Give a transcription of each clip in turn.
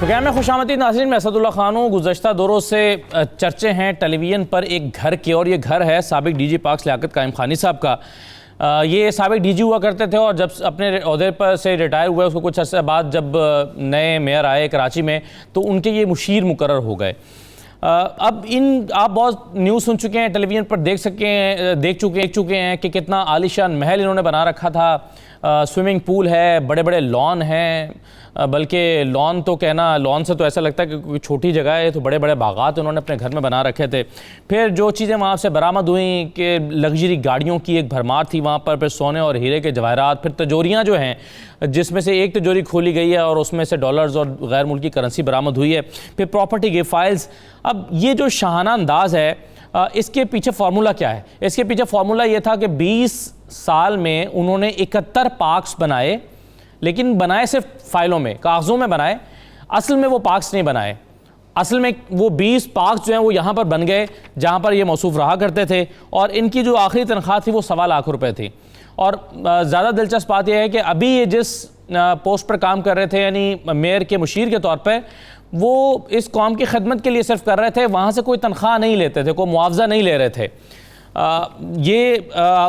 Programme میں خوش آمدید ناظرین، میں اسد اللہ خان ہوں۔ گزشتہ دوروں سے چرچے ہیں ٹیلی ویژن پر ایک گھر کے، اور یہ گھر ہے سابق ڈی جی پاکس لیاقت قائم خانی صاحب کا۔ یہ سابق ڈی جی ہوا کرتے تھے، اور جب اپنے عہدے پر سے ریٹائر ہوئے اس کو کچھ عرصے بعد جب نئے میئر آئے کراچی میں تو ان کے یہ مشیر مقرر ہو گئے۔ اب آپ بہت نیوز سن چکے ہیں، ٹیلی ویژن پر دیکھ چکے ہیں کہ کتنا عالیشان محل انہوں نے بنا رکھا تھا۔ سوئمنگ پول ہے، بڑے بڑے لان ہیں، بلکہ لان تو کہنا، لان سے تو ایسا لگتا ہے کہ کوئی چھوٹی جگہ ہے، تو بڑے بڑے باغات انہوں نے اپنے گھر میں بنا رکھے تھے۔ پھر جو چیزیں وہاں سے برآمد ہوئیں کہ لگژری گاڑیوں کی ایک بھرمار تھی وہاں پر، پھر سونے اور ہیرے کے جواہرات، پھر تجوریاں جو ہیں جس میں سے ایک تجوری کھولی گئی ہے اور اس میں سے ڈالرز اور غیر ملکی کرنسی برآمد ہوئی ہے، پھر پراپرٹی کے فائلز۔ اب یہ جو شاہانہ انداز ہے، اس کے پیچھے فارمولہ کیا ہے؟ اس کے پیچھے فارمولہ یہ تھا کہ 20 سال میں انہوں نے 71 پارکس بنائے، لیکن بنائے صرف فائلوں میں، کاغذوں میں بنائے، اصل میں وہ پارکس نہیں بنائے۔ اصل میں وہ 20 پارکس جو ہیں وہ یہاں پر بن گئے جہاں پر یہ موصوف رہا کرتے تھے، اور ان کی جو آخری تنخواہ تھی وہ 1.25 لاکھ روپے تھی۔ اور زیادہ دلچسپ بات یہ ہے کہ ابھی یہ جس پوسٹ پر کام کر رہے تھے، یعنی میئر کے مشیر کے طور پہ، وہ اس قوم کی خدمت کے لیے صرف کر رہے تھے، وہاں سے کوئی تنخواہ نہیں لیتے تھے، کوئی معاوضہ نہیں لے رہے تھے۔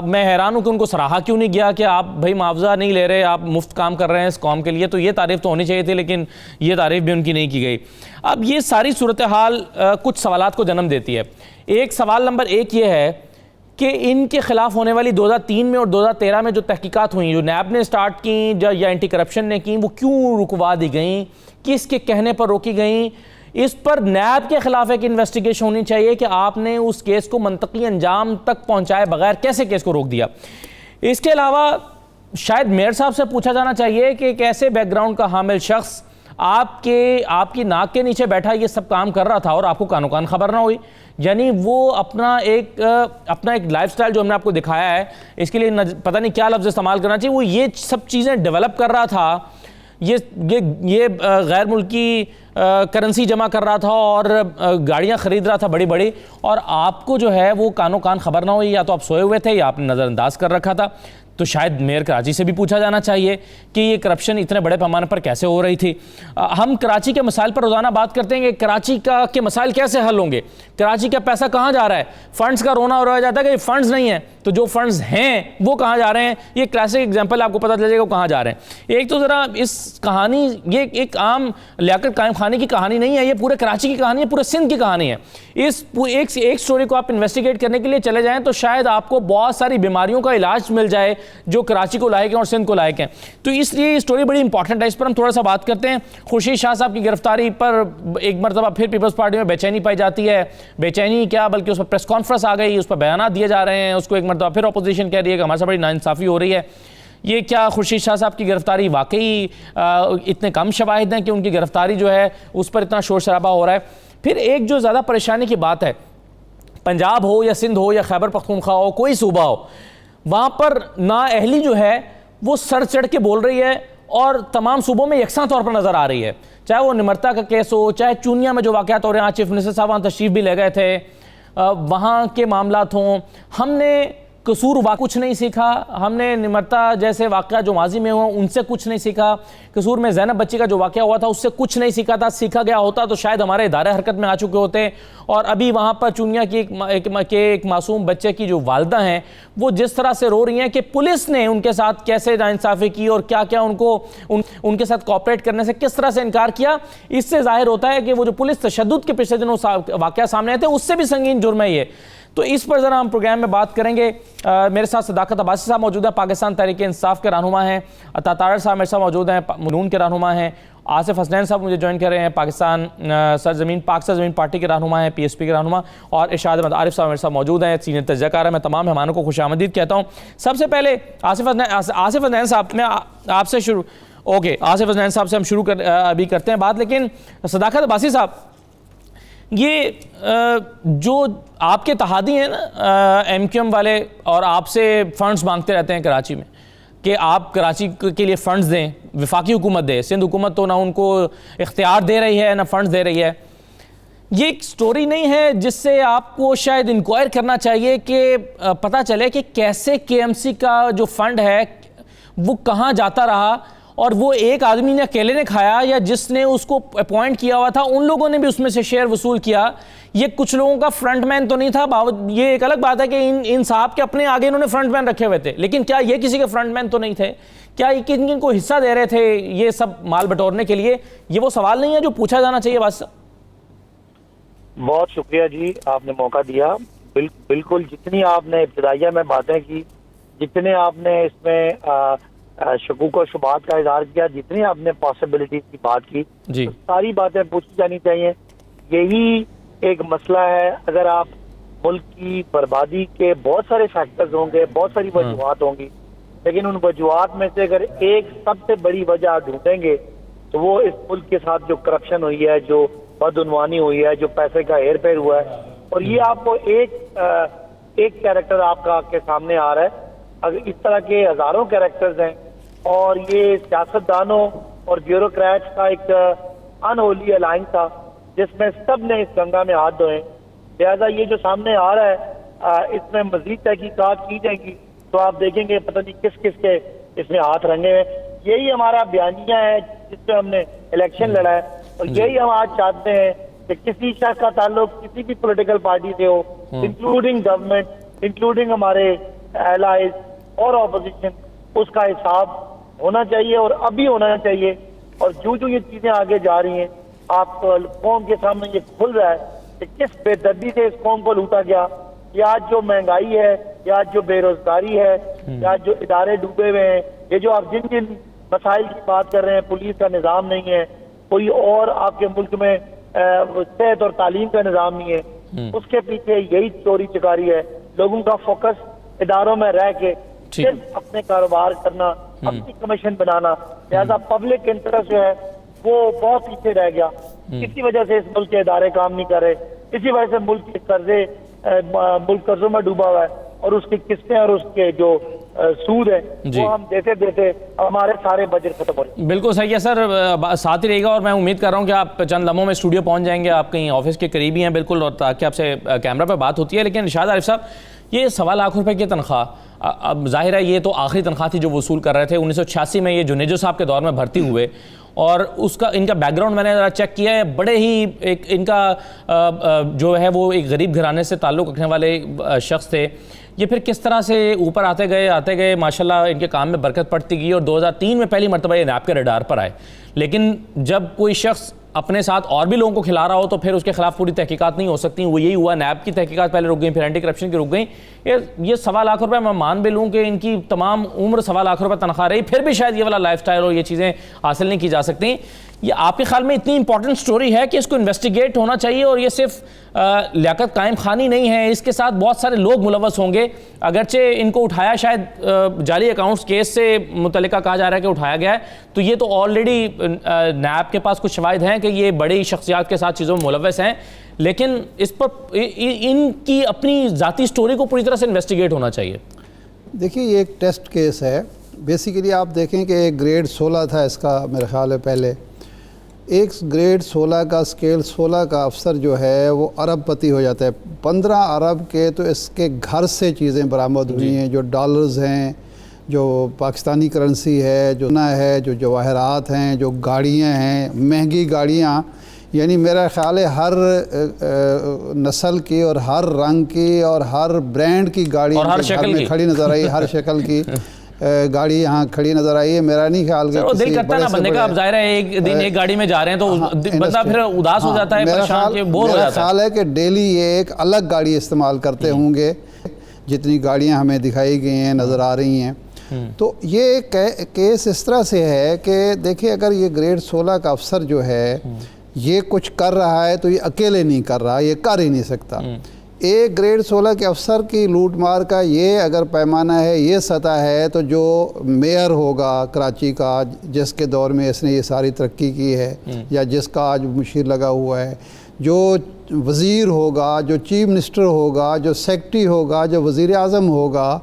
میں حیران ہوں کہ ان کو سراہا کیوں نہیں گیا کہ آپ بھائی معاوضہ نہیں لے رہے، آپ مفت کام کر رہے ہیں اس قوم کے لیے، تو یہ تعریف تو ہونی چاہیے تھی، لیکن یہ تعریف بھی ان کی نہیں کی گئی۔ اب یہ ساری صورتحال کچھ سوالات کو جنم دیتی ہے۔ ایک سوال نمبر 1 یہ ہے کہ ان کے خلاف ہونے والی 2003 میں اور 2013 میں جو تحقیقات ہوئیں، جو نیب نے سٹارٹ کیں یا اینٹی کرپشن نے کیں، وہ کیوں رکوا دی گئیں، کس کے کہنے پر روکی گئیں؟ اس پر نیب کے خلاف ایک انویسٹیگیشن ہونی چاہیے کہ آپ نے اس کیس کو منطقی انجام تک پہنچائے بغیر کیسے کیس کو روک دیا۔ اس کے علاوہ شاید میئر صاحب سے پوچھا جانا چاہیے کہ کیسے بیک گراؤنڈ کا حامل شخص آپ کی ناک کے نیچے بیٹھا یہ سب کام کر رہا تھا اور آپ کو کانو کان خبر نہ ہوئی۔ یعنی وہ اپنا ایک لائف سٹائل جو ہم نے آپ کو دکھایا ہے، اس کے لیے پتہ نہیں کیا لفظ استعمال کرنا چاہیے، وہ یہ سب چیزیں ڈیولپ کر رہا تھا، یہ غیر ملکی کرنسی جمع کر رہا تھا اور گاڑیاں خرید رہا تھا بڑی بڑی، اور آپ کو جو ہے وہ کانو کان خبر نہ ہوئی، یا تو آپ سوئے ہوئے تھے یا آپ نے نظر انداز کر رکھا تھا۔ تو شاید میئر کراچی سے بھی پوچھا جانا چاہیے کہ یہ کرپشن اتنے بڑے پیمانے پر کیسے ہو رہی تھی۔ ہم کراچی کے مسائل پر روزانہ بات کرتے ہیں کہ کراچی کے مسائل کیسے حل ہوں گے، کراچی کا پیسہ کہاں جا رہا ہے، فنڈز کا رونا ہو رہا جاتا ہے کہ یہ فنڈز نہیں ہیں، تو جو فنڈز ہیں وہ کہاں جا رہے ہیں۔ یہ کلاسک ایگزامپل آپ کو پتہ چل جائے گا وہ کہاں جا رہے ہیں۔ ایک تو ذرا اس کہانی، یہ ایک عام لیاقت قائم خانی کی کہانی نہیں ہے، یہ پورے کراچی کی کہانی ہے، پورے سندھ کی کہانی ہے۔ اس ایک سٹوری کو آپ انویسٹیگیٹ کرنے کے لیے چلے جائیں تو شاید آپ کو بہت ساری بیماریوں کا علاج مل جائے جو کراچی کو لائق ہیں اور سندھ کو لائق ہیں۔ تو اس لیے یہ سٹوری بڑی امپورٹنٹ ہے، اس پر ہم تھوڑا سا بات کرتے ہیں۔ خورشید شاہ صاحب کی گرفتاری پر ایک مرتبہ پھر پیپلز پارٹی میں بے چینی پائی جاتی ہے، بے چینی کیا بلکہ اس پر پریس کانفرنس آ گئی، اس پر بیانات دیے جا رہے ہیں، اس کو ایک مرتبہ پھر اپوزیشن کہہ رہی ہے کہ ہمارے سے بڑی ناانصافی ہو رہی ہے۔ یہ کیا خورشید شاہ صاحب کی گرفتاری واقعی اتنے کم شواہد ہیں کہ ان کی گرفتاری جو ہے اس پر اتنا شور شرابہ ہو رہا ہے؟ پھر ایک جو زیادہ پریشانی کی بات ہے، پنجاب ہو یا سندھ ہو یا خیبر پختونخوا ہو، کوئی صوبہ ہو، وہاں پر نااہلی جو ہے وہ سر چڑھ کے بول رہی ہے اور تمام صوبوں میں یکساں طور پر نظر آ رہی ہے، چاہے وہ نمرتا کا کیس ہو، چاہے چونیا میں جو واقعات ہو رہے ہیں، چیف منسٹر صاحب وہاں تشریف بھی لے گئے تھے، وہاں کے معاملات ہوں۔ ہم نے قصور کچھ نہیں سیکھا، ہم نے نمرتا جیسے واقعات جو ماضی میں ہوا ان سے کچھ نہیں سیکھا، قصور میں زینب بچی کا جو واقعہ ہوا تھا اس سے کچھ نہیں سیکھا تھا، سیکھا گیا ہوتا تو شاید ہمارے ادارے حرکت میں آ چکے ہوتے۔ اور ابھی وہاں پر چونیا کی ایک معصوم بچے کی جو والدہ ہیں وہ جس طرح سے رو رہی ہیں کہ پولیس نے ان کے ساتھ کیسے ناانصافی کی اور کیا کیا ان کے ساتھ کوآپریٹ کرنے سے کس طرح سے انکار کیا، اس سے ظاہر ہوتا ہے کہ وہ جو پولیس تشدد کے پچھلے دنوں واقعہ سامنے آئے تھے اس سے بھی سنگین جرم ہے یہ۔ تو اس پر ذرا ہم پروگرام میں بات کریں گے۔ میرے ساتھ صداقت عباسی صاحب موجود ہیں، پاکستان تحریک انصاف کے رہنما ہیں، عطا طاہر صاحب میرے ساتھ موجود ہیں، نون کے رہنما ہیں، آصف حسنین صاحب مجھے جوائن کر رہے ہیں، پاکستان پاک سرزمین پارٹی کے رہنما ہیں، پی ایس پی کے رہنما، اور ارشاد احمد عارف صاحب میرے ساتھ موجود ہیں، سینئر تجزیہ کار ہیں۔ میں تمام مہمانوں کو خوش آمدید کہتا ہوں۔ سب سے پہلے آصف حسنین صاحب، میں آپ سے آصف حسنین صاحب سے ہم شروع ابھی کرتے ہیں بات، لیکن صداقت عباسی صاحب، یہ جو آپ کے اتحادی ہیں نا ایم کیو ایم والے، اور آپ سے فنڈز مانگتے رہتے ہیں کراچی میں کہ آپ کراچی کے لیے فنڈز دیں، وفاقی حکومت دے، سندھ حکومت تو نہ ان کو اختیار دے رہی ہے نہ فنڈز دے رہی ہے، یہ ایک سٹوری نہیں ہے جس سے آپ کو شاید انکوائر کرنا چاہیے کہ پتہ چلے کہ کیسے کے ایم سی کا جو فنڈ ہے وہ کہاں جاتا رہا اور وہ ایک آدمی نے اکیلے نے کھایا یا جس نے اس کو اپوائنٹ کیا ہوا تھا ان لوگوں نے بھی اس میں سے شیئر وصول کیا. یہ کچھ لوگوں کا فرنٹ مین تو نہیں تھا. یہ ایک الگ بات ہے کہ ان صاحب کے اپنے آگے انہوں نے فرنٹ مین رکھے ہوئے تھے, لیکن کیا یہ کسی کے فرنٹ مین تو نہیں تھے؟ کیا کن کو حصہ دے رہے تھے یہ سب مال بٹورنے کے لیے؟ یہ وہ سوال نہیں ہے جو پوچھا جانا چاہیے. بس بہت شکریہ جی, آپ نے موقع دیا. بالکل جتنی آپ نے ابتدائیہ میں باتیں کی, جتنے آپ نے اس میں شکوک و شبہات کا اظہار کیا, جتنی آپ نے پاسبلٹیز کی بات کی, جی ساری باتیں پوچھی جانی چاہیے. یہی ایک مسئلہ ہے. اگر آپ ملک کی بربادی کے بہت سارے فیکٹرز ہوں گے, بہت ساری وجوہات ہوں گی, لیکن ان وجوہات میں سے اگر ایک سب سے بڑی وجہ ڈھونڈیں گے تو وہ اس ملک کے ساتھ جو کرپشن ہوئی ہے, جو بدعنوانی ہوئی ہے, جو پیسے کا ہیر پھیر ہوا ہے. اور یہ آپ کو ایک کیریکٹر آپ کا کے سامنے آ رہا ہے. اگر اس طرح کے ہزاروں کیریکٹرز ہیں اور یہ سیاستدانوں اور بیوروکریٹس کا ایک انہولی الائنس تھا جس میں سب نے اس گنگا میں ہاتھ دھوئے. لہٰذا یہ جو سامنے آ رہا ہے اس میں مزید تحقیقات کی جائیں گی تو آپ دیکھیں گے پتہ نہیں کس کس کے اس میں ہاتھ رنگے ہوئے. یہی ہمارا بیانیہ ہے جس پہ ہم نے الیکشن لڑا ہے, اور یہی ہم آج چاہتے ہیں کہ کسی شخص کا تعلق کسی بھی پولیٹیکل پارٹی سے ہو, انکلوڈنگ گورنمنٹ, انکلوڈنگ ہمارے الائز اور اپوزیشن, اس کا حساب ہونا چاہیے اور ابھی ہونا چاہیے. اور جو یہ چیزیں آگے جا رہی ہیں, آپ قوم کے سامنے یہ کھل رہا ہے کہ کس بے دردی سے اس قوم کو لوٹا گیا. یہ آج جو مہنگائی ہے, یا جو بے روزگاری ہے, یا جو ادارے ڈوبے ہوئے ہیں, یہ جو آپ جن مسائل کی بات کر رہے ہیں, پولیس کا نظام نہیں ہے, کوئی اور آپ کے ملک میں صحت اور تعلیم کا نظام نہیں ہے, اس کے پیچھے یہی چوری چکاری ہے. لوگوں کا فوکس اداروں میں رہ کے صرف اپنے کاروبار کرنا, اپنی کمیشن بنانا. لہذا پبلک انٹرسٹ جو ہے وہ بہت پیچھے رہ گیا. اسی وجہ سے اس ملک کے ادارے کام نہیں کر رہے, اسی وجہ سے ملک قرضوں میں ڈوبا ہوا ہے, اور اس کی قسطیں اور اس کے جو سود ہے وہ ہم دیتے دیتے ہمارے سارے بجٹ ختم ہو رہے ہیں. بالکل صحیح ہے سر, ساتھ ہی رہے گا, اور میں امید کر رہا ہوں کہ آپ چند لمحوں میں اسٹوڈیو پہنچ جائیں گے. آپ کہیں آفس کے قریب ہی ہیں بالکل, اور تاکہ آپ سے کیمرہ پہ بات ہوتی ہے. لیکن ارشاد عارف صاحب, یہ 1.25 لاکھ روپے کی تنخواہ, اب ظاہر ہے یہ تو آخری تنخواہ تھی جو وصول کر رہے تھے. 1986 میں یہ جنیجو صاحب کے دور میں بھرتی ہوئے, اور ان کا بیک گراؤنڈ میں نے ذرا چیک کیا ہے. بڑے ہی ان کا جو ہے وہ ایک غریب گھرانے سے تعلق رکھنے والے شخص تھے. یہ پھر کس طرح سے اوپر آتے گئے ماشاءاللہ ان کے کام میں برکت پڑتی گئی, اور 2003 میں پہلی مرتبہ یہ نیب کے ریڈار پر آئے. لیکن جب کوئی شخص اپنے ساتھ اور بھی لوگوں کو کھلا رہا ہو تو پھر اس کے خلاف پوری تحقیقات نہیں ہو سکتی. وہ یہی ہوا, نیب کی تحقیقات پہلے رک گئیں, پھر اینٹی کرپشن کی رک گئیں. یہ 1.25 لاکھ روپے میں مان بھی لوں کہ ان کی تمام عمر 1.25 لاکھ روپے تنخواہ رہی, پھر بھی شاید یہ والا لائف سٹائل اور یہ چیزیں حاصل نہیں کی جا سکتی. یہ آپ کے خیال میں اتنی امپورٹنٹ سٹوری ہے کہ اس کو انویسٹیگیٹ ہونا چاہیے, اور یہ صرف لیاقت قائم خانی نہیں ہے, اس کے ساتھ بہت سارے لوگ ملوث ہوں گے. اگرچہ ان کو اٹھایا شاید جعلی اکاؤنٹس کیس سے متعلقہ کہا جا رہا ہے کہ اٹھایا گیا ہے, تو یہ تو آلریڈی نیب کے پاس کچھ شواہد ہیں کہ یہ بڑی شخصیات کے ساتھ چیزوں میں ملوث ہیں. لیکن اس پر ان کی اپنی ذاتی سٹوری کو پوری طرح سے انویسٹیگیٹ ہونا چاہیے. دیکھیے یہ ایک ٹیسٹ کیس ہے. بیسیکلی آپ دیکھیں کہ ایک گریڈ 16 تھا اس کا, میرے خیال ہے پہلے ایک گریڈ 16 کا اسکیل 16 کا افسر جو ہے وہ ارب پتی ہو جاتا ہے. 15 ارب کے تو اس کے گھر سے چیزیں برآمد ہوئی ہیں, جو ڈالرز ہیں, جو پاکستانی کرنسی ہے, جو سونا ہے, جو جواہرات ہیں, جو گاڑیاں ہیں, مہنگی گاڑیاں. یعنی میرا خیال ہے ہر نسل کی اور ہر رنگ کی اور ہر برانڈ کی گاڑی گھر میں کھڑی نظر آئی, ہر شکل کی گاڑی یہاں کھڑی نظر آئی ہے. میرا نہیں خیال کہ دل کرتا نا بندے کا, اب ظاہر ہے ایک دن ایک گاڑی میں جا رہے ہیں تو بندہ پھر اداس ہو جاتا ہے, پریشان کے بور ہو جاتا ہے. میرا خیال ہے کہ ڈیلی یہ ایک الگ گاڑی استعمال کرتے ہوں گے, جتنی گاڑیاں ہمیں دکھائی گئی ہیں نظر آ رہی ہیں. تو یہ کیس اس طرح سے ہے کہ دیکھیں اگر یہ گریڈ 16 کا افسر جو ہے یہ کچھ کر رہا ہے تو یہ اکیلے نہیں کر رہا, یہ کر ہی نہیں سکتا. ایک گریڈ 16 کے افسر کی لوٹ مار کا یہ اگر پیمانہ ہے, یہ سطح ہے, تو جو میئر ہوگا کراچی کا جس کے دور میں اس نے یہ ساری ترقی کی ہے, یا جس کا آج مشیر لگا ہوا ہے, جو وزیر ہوگا, جو چیف منسٹر ہوگا, جو سیکرٹری ہوگا, جو وزیر اعظم ہوگا,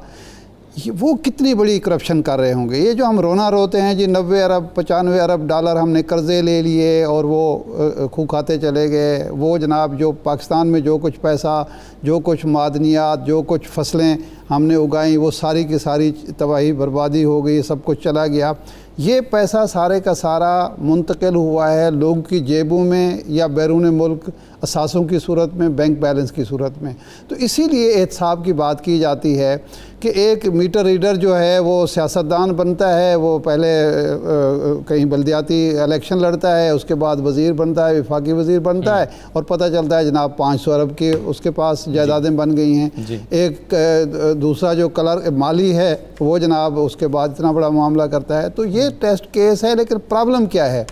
وہ کتنی بڑی کرپشن کر رہے ہوں گے. یہ جو ہم رونا روتے ہیں جی 90 ارب 95 ارب ڈالر ہم نے قرضے لے لیے اور وہ کھو کھاتے چلے گئے, وہ جناب جو پاکستان میں جو کچھ پیسہ, جو کچھ معدنیات, جو کچھ فصلیں ہم نے اگائیں وہ ساری کی ساری تباہی بربادی ہو گئی, سب کچھ چلا گیا. یہ پیسہ سارے کا سارا منتقل ہوا ہے لوگوں کی جیبوں میں یا بیرون ملک اثاثوں کی صورت میں, بینک بیلنس کی صورت میں. تو اسی لیے احتساب کی بات کی جاتی ہے کہ ایک میٹر ریڈر جو ہے وہ سیاستدان بنتا ہے, وہ پہلے کہیں بلدیاتی الیکشن لڑتا ہے, اس کے بعد وزیر بنتا ہے, وفاقی وزیر بنتا ہے, اور پتہ چلتا ہے جناب 500 ارب کی اس کے پاس جائیدادیں بن گئی ہیں. ایک دوسرا جو کلر مالی ہے وہ جناب اس کے بعد اتنا بڑا معاملہ کرتا ہے. تو یہ ٹیسٹ کیس ہے. لیکن پرابلم کیا ہے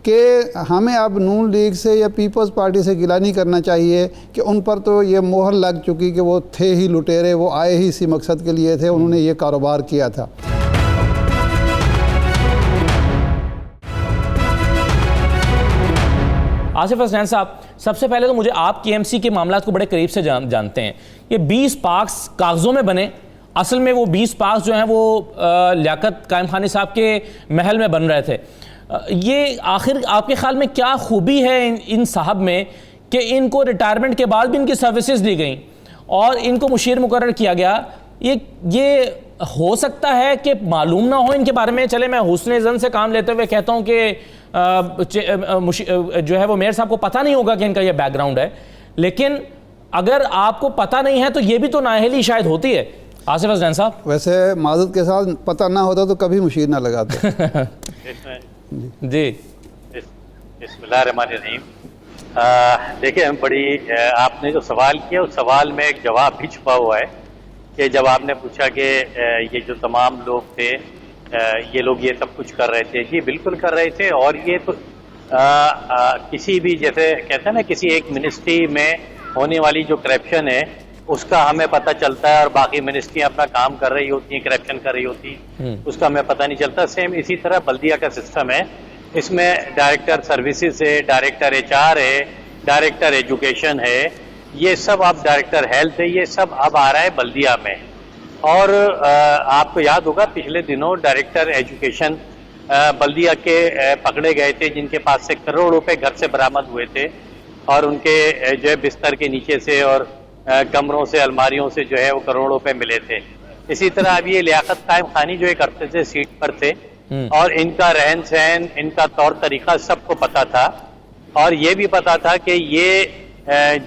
کہ ہمیں اب نون لیگ سے یا پیپلز پارٹی سے گلہ نہیں کرنا چاہیے کہ ان پر تو یہ مہر لگ چکی کہ وہ تھے ہی لٹیرے, وہ آئے ہی اسی مقصد کے لیے تھے, انہوں نے یہ کاروبار کیا تھا. آصف حسنین صاحب, سب سے پہلے تو مجھے آپ کی KMC کے معاملات کو بڑے قریب سے جانتے ہیں. یہ 20 پارکس کاغذوں میں بنے, اصل میں وہ 20 پارکس جو ہیں وہ لیاقت قائم خانی صاحب کے محل میں بن رہے تھے. یہ آخر آپ کے خیال میں کیا خوبی ہے ان صاحب میں کہ ان کو ریٹائرمنٹ کے بعد بھی ان کی سروسز دی گئیں اور ان کو مشیر مقرر کیا گیا؟ یہ ہو سکتا ہے کہ معلوم نہ ہو ان کے بارے میں. چلے میں حسن ظن سے کام لیتے ہوئے کہتا ہوں کہ جو ہے وہ میئر صاحب کو پتہ نہیں ہوگا کہ ان کا یہ بیک گراؤنڈ ہے, لیکن اگر آپ کو پتہ نہیں ہے تو یہ بھی تو نااہلی شاید ہوتی ہے. آصف حسنین صاحب, ویسے معذرت کے ساتھ پتہ نہ ہوتا تو کبھی مشیر نہ لگاتے. جی بسم اللہ الرحمن الرحیم. دیکھیں بڑی آپ نے جو سوال کیا اس سوال میں ایک جواب بھی چھپا ہوا ہے کہ جب آپ نے پوچھا کہ یہ جو تمام لوگ تھے یہ لوگ یہ سب کچھ کر رہے تھے, جی بالکل کر رہے تھے. اور یہ تو کسی بھی جیسے کہتے ہیں نا کسی ایک منسٹری میں ہونے والی جو کرپشن ہے اس کا ہمیں پتہ چلتا ہے اور باقی منسٹریاں اپنا کام کر رہی ہوتی ہیں, کرپشن کر رہی ہوتی ہیں, اس کا ہمیں پتہ نہیں چلتا. سیم اسی طرح بلدیہ کا سسٹم ہے, اس میں ڈائریکٹر سروسز ہے, ڈائریکٹر HR ہے, ڈائریکٹر ایجوکیشن ہے, یہ سب اب ڈائریکٹر ہیلتھ ہے, یہ سب اب آ رہا ہے بلدیہ میں. اور آپ کو یاد ہوگا پچھلے دنوں ڈائریکٹر ایجوکیشن بلدیہ کے پکڑے گئے تھے جن کے پاس سے کروڑ روپے گھر سے برآمد ہوئے تھے اور ان کے جو ہے بستر کے نیچے سے اور کمروں سے الماریوں سے جو ہے وہ کروڑوں روپے ملے تھے. اسی طرح اب یہ لیاقت قائم خانی جو ایک عرصے سے سیٹ پر تھے اور ان کا رہن سہن, ان کا طور طریقہ سب کو پتا تھا اور یہ بھی پتا تھا کہ یہ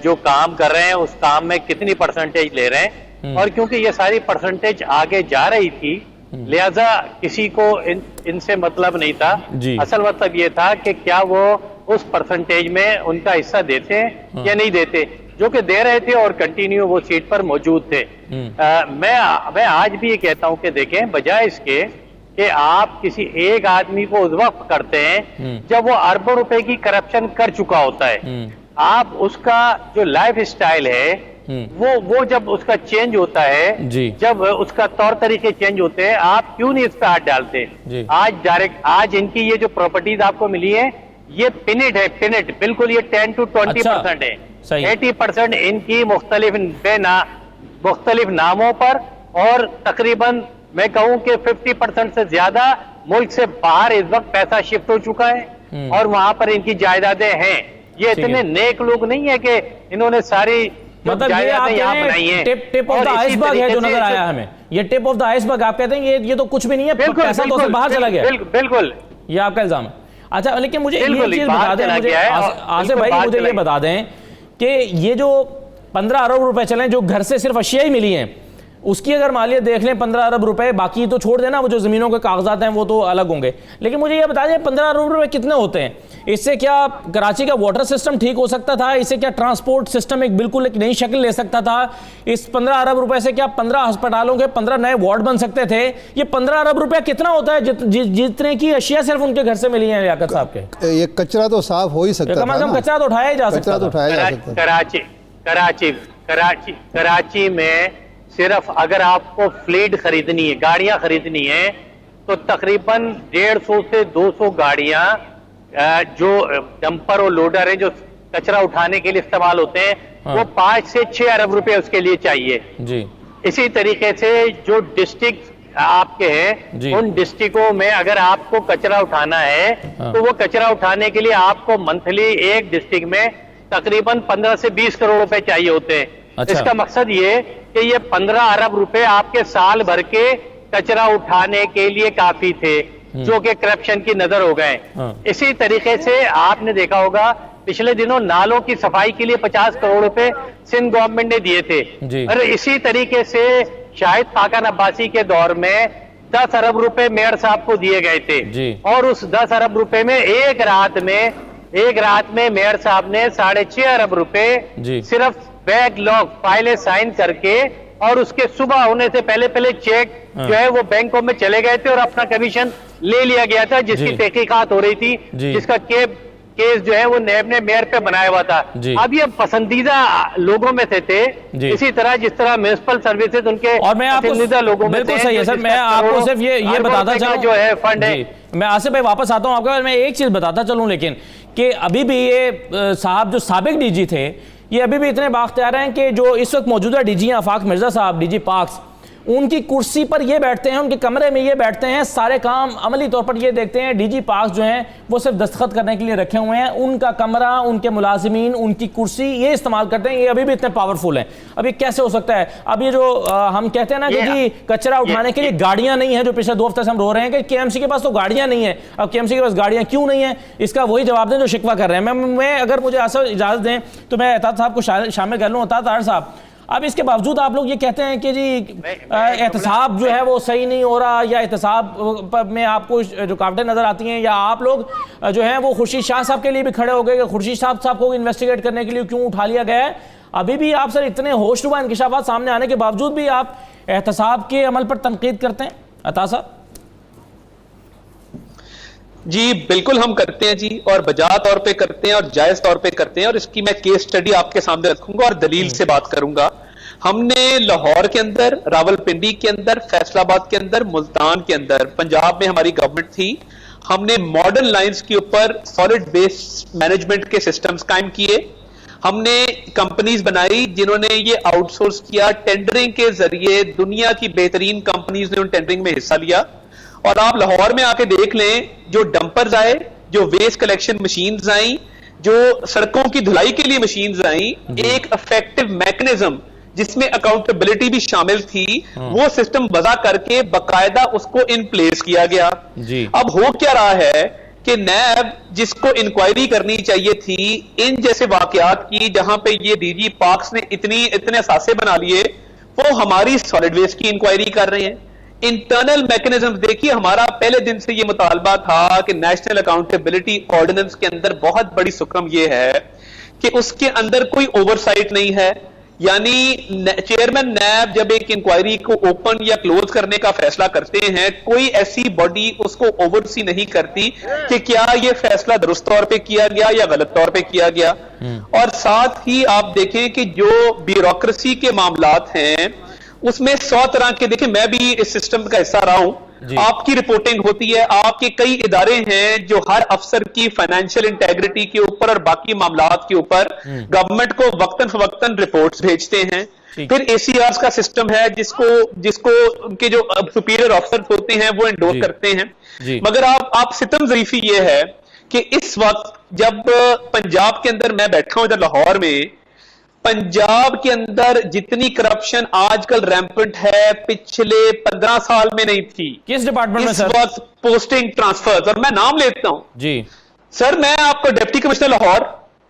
جو کام کر رہے ہیں اس کام میں کتنی پرسنٹیج لے رہے ہیں. اور کیونکہ یہ ساری پرسنٹیج آگے جا رہی تھی لہذا کسی کو ان سے مطلب نہیں تھا. اصل مطلب یہ تھا کہ کیا وہ اس پرسنٹیج میں ان کا حصہ دیتے یا نہیں دیتے, جو کہ دے رہے تھے اور کنٹینیو وہ سیٹ پر موجود تھے. میں آج بھی یہ کہتا ہوں کہ دیکھیں بجائے اس کے کہ آپ کسی ایک آدمی کو اس وقت کرتے ہیں جب وہ اربوں روپے کی کرپشن کر چکا ہوتا ہے, آپ اس کا جو لائف اسٹائل ہے وہ جب اس کا چینج ہوتا ہے, جب اس کا طور طریقے چینج ہوتے ہیں, آپ کیوں نہیں اس پہ ہاتھ ڈالتے؟ آج ان کی یہ جو پراپرٹیز آپ کو ملی ہے یہ پینٹ ہے, پینٹ بالکل یہ 10 to 20% ہے. 80% ان کی مختلف ناموں پر اور تقریباً میں کہوں کہ 50% سے زیادہ ملک سے باہر اس وقت پیسہ شفٹ ہو چکا ہے اور وہاں پر ان کی جائیدادیں ہیں. یہ اتنے نیک لوگ نہیں ہے کہ انہوں نے ساری مطلب یہ آپ کہتے ہیں ٹپ آف دا آئس برگ ہے جو نظر آیا ہمیں, یہ ٹپ آف دا آئس برگ آپ کہتے ہیں یہ تو کچھ بھی نہیں ہے, پیسہ تو سے باہر چلا گیا. بالکل یہ آپ کا الزام ہے. اچھا لیکن مجھے یہ چیز بتا دیں, آصف بھائی مجھے یہ بتا دیں کہ یہ جو 15 ارب روپے چلیں جو گھر سے صرف اشیاء ہی ملی ہیں اس کی اگر مالیت دیکھ لیں 15 ارب روپے, باقی تو چھوڑ دینا وہ جو زمینوں کے کاغذات ہیں وہ تو الگ ہوں گے, لیکن مجھے یہ بتا دیں 15 ارب روپے کتنے ہوتے ہیں؟ اس سے کیا کراچی کا واٹر سسٹم ٹھیک ہو سکتا تھا؟ اس سے کیا ٹرانسپورٹ سسٹم ایک بالکل ایک نئی شکل لے سکتا تھا؟ اس 15 ارب روپے سے کیا 15 ہسپتالوں کے 15 نئے وارڈ بن سکتے تھے؟ یہ 15 ارب روپے کتنا ہوتا ہے جتنے کی اشیاء صرف ان کے گھر سے ملی ہیں لیاقت صاحب کے؟ یہ کچرا تو صاف ہو ہی سکتا تھا, کم از کم کچرا تو اٹھایا ہی جا سکتا تھا. کراچی میں صرف اگر آپ کو فلیٹ خریدنی ہے, گاڑیاں خریدنی ہیں, تو تقریباً 150 سے 200 گاڑیاں جو ڈمپر اور لوڈر ہیں جو کچرا اٹھانے کے لیے استعمال ہوتے ہیں وہ 5 سے 6 ارب روپے اس کے لیے چاہیے. اسی طریقے سے جو ڈسٹرکٹ آپ کے ہیں ان ڈسٹرکٹوں میں اگر آپ کو کچرا اٹھانا ہے تو وہ کچرا اٹھانے کے لیے آپ کو منتھلی ایک ڈسٹرکٹ میں تقریباً 15 سے 20 کروڑ روپے چاہیے ہوتے ہیں. اس کا مقصد یہ کہ یہ 15 ارب روپے آپ کے سال بھر کے کچرا اٹھانے کے لیے کافی تھے، جو کہ کرپشن کی نظر ہو گئے. اسی طریقے سے آپ نے دیکھا ہوگا پچھلے دنوں نالوں کی صفائی کے لیے 50 کروڑ روپے سندھ گورنمنٹ نے دیے تھے. اور اسی طریقے سے شاہد خاقان عباسی کے دور میں 10 ارب روپے میئر صاحب کو دیے گئے تھے، اور اس 10 ارب روپے میں ایک رات میں میئر صاحب نے 6.5 ارب روپے صرف بیک لاگ فائلیں سائن کر کے، اور اس کے صبح ہونے سے پہلے چیک جو ہے وہ بینکوں میں چلے گئے تھے اور اپنا کمیشن لے لیا گیا تھا، جس کی تحقیقات ہو رہی تھی، جس کا کیس جو ہے وہ نیب نے میئر پہ بنایا ہوا تھا. اب یہ پسندیدہ لوگوں میں سے تھے، اسی طرح جس طرح میونسپل سروسز ان کے پسندیدہ لوگوں میں بالکل صحیح ہے سر. میں آپ کو صرف یہ بتاتا چلوں جو ہے فنڈ ہے. میں آصف بھائی واپس آتا ہوں آپ کا. میں ایک چیز بتاتا چلوں لیکن کہ ابھی بھی یہ صاحب جو سابق ڈی جی تھے یہ ابھی بھی اتنے بااختیار ہیں کہ جو اس وقت موجودہ ڈی جی ہیں آفاق مرزا صاحب، ڈی جی پاکس، ان کی کرسی پر یہ بیٹھتے ہیں، ان کے کمرے میں یہ بیٹھتے ہیں، سارے کام عملی طور پر یہ دیکھتے ہیں. ڈی جی پاکس جو ہیں وہ صرف دستخط کرنے کے لیے رکھے ہوئے ہیں، ان کا کمرہ، ان کے ملازمین، ان کی کرسی یہ استعمال کرتے ہیں. یہ ابھی بھی اتنے پاورفل ہیں. اب یہ کیسے ہو سکتا ہے؟ اب یہ جو ہم کہتے ہیں نا کہ جی کچرا اٹھانے کے لیے گاڑیاں نہیں ہیں، جو پچھلے 2 ہفتے سے ہم رو رہے ہیں کہ کے ایم سی کے پاس تو گاڑیاں نہیں ہیں. اب کے ایم سی کے پاس گاڑیاں کیوں نہیں ہیں؟ اس کا وہی جواب دیں جو شکوہ کر رہے ہیں. میں اگر مجھے اجازت دیں تو میں احتیاط صاحب کو شامل کر لوں. احتیاط صاحب، اب اس کے باوجود آپ لوگ یہ کہتے ہیں کہ جی احتساب جو ہے وہ صحیح نہیں ہو رہا، یا احتساب میں آپ کو رکاوٹیں نظر آتی ہیں، یا آپ لوگ جو ہیں وہ خورشید شاہ صاحب کے لیے بھی کھڑے ہو گئے کہ خورشید صاحب کو انویسٹیگیٹ کرنے کے لیے کیوں اٹھا لیا گیا ہے. ابھی بھی آپ سر اتنے ہوش ربا انکشافات سامنے آنے کے باوجود بھی آپ احتساب کے عمل پر تنقید کرتے ہیں. عطا صاحب جی بالکل ہم کرتے ہیں جی، اور بجا طور پہ کرتے ہیں اور جائز طور پہ کرتے ہیں، اور اس کی میں کیس سٹڈی آپ کے سامنے رکھوں گا اور دلیل سے بات کروں گا. ہم نے لاہور کے اندر، راول پنڈی کے اندر، فیصل آباد کے اندر، ملتان کے اندر، پنجاب میں ہماری گورنمنٹ تھی، ہم نے ماڈرن لائنز کے اوپر سالڈ ویسٹ مینجمنٹ کے سسٹمز قائم کیے. ہم نے کمپنیز بنائی جنہوں نے یہ آؤٹ سورس کیا، ٹینڈرنگ کے ذریعے دنیا کی بہترین کمپنیز نے ان ٹینڈرنگ میں حصہ لیا. اور آپ لاہور میں آ کے دیکھ لیں، جو ڈمپرز آئے، جو ویسٹ کلیکشن مشینز آئیں، جو سڑکوں کی دھلائی کے لیے مشینز آئیں، ایک افیکٹو میکنزم جس میں اکاؤنٹیبلٹی بھی شامل تھی، وہ سسٹم وضع کر کے باقاعدہ اس کو ان پلیس کیا گیا. اب ہو کیا رہا ہے کہ نیب جس کو انکوائری کرنی چاہیے تھی ان جیسے واقعات کی، جہاں پہ یہ ڈی جی پاکس نے اتنے اثاثے بنا لیے، وہ ہماری سالڈ ویسٹ کی انکوائری کر رہے ہیں. انٹرنل میکنزم دیکھیے، ہمارا پہلے دن سے یہ مطالبہ تھا کہ نیشنل اکاؤنٹیبلٹی آرڈیننس کے اندر بہت بڑی سکرم یہ ہے کہ اس کے اندر کوئی اوور سائٹ نہیں ہے. یعنی چیئرمین نیب جب ایک انکوائری کو اوپن یا کلوز کرنے کا فیصلہ کرتے ہیں، کوئی ایسی باڈی اس کو اوور سی نہیں کرتی کہ کیا یہ فیصلہ درست طور پہ کیا گیا یا غلط طور پہ کیا گیا. اور ساتھ ہی آپ دیکھیں کہ جو بیوروکریسی کے معاملات ہیں اس میں 100 طرح کے، دیکھیں میں بھی اس سسٹم کا حصہ رہا ہوں. آپ کی رپورٹنگ ہوتی ہے، آپ کے کئی ادارے ہیں جو ہر افسر کی فائنینشیل انٹیگریٹی کے اوپر اور باقی معاملات کے اوپر گورنمنٹ کو وقتاً فوقتاً رپورٹس بھیجتے ہیں. پھر اے سی آرز کا سسٹم ہے جس کو ان کے جو سپیریئر آفیسرز ہوتے ہیں وہ انڈورس کرتے ہیں. مگر آپ ستم ظریفی یہ ہے کہ اس وقت جب پنجاب کے اندر میں بیٹھا ہوں ادھر لاہور میں، پنجاب کے اندر جتنی کرپشن آج کل ریمپنٹ ہے پچھلے 15 سال میں نہیں تھی. کس ڈپارٹمنٹ میں سر؟ اس وقت پوسٹنگ ٹرانسفر، اور میں نام لیتا ہوں جی سر، میں آپ کو deputy commissioner Lahore,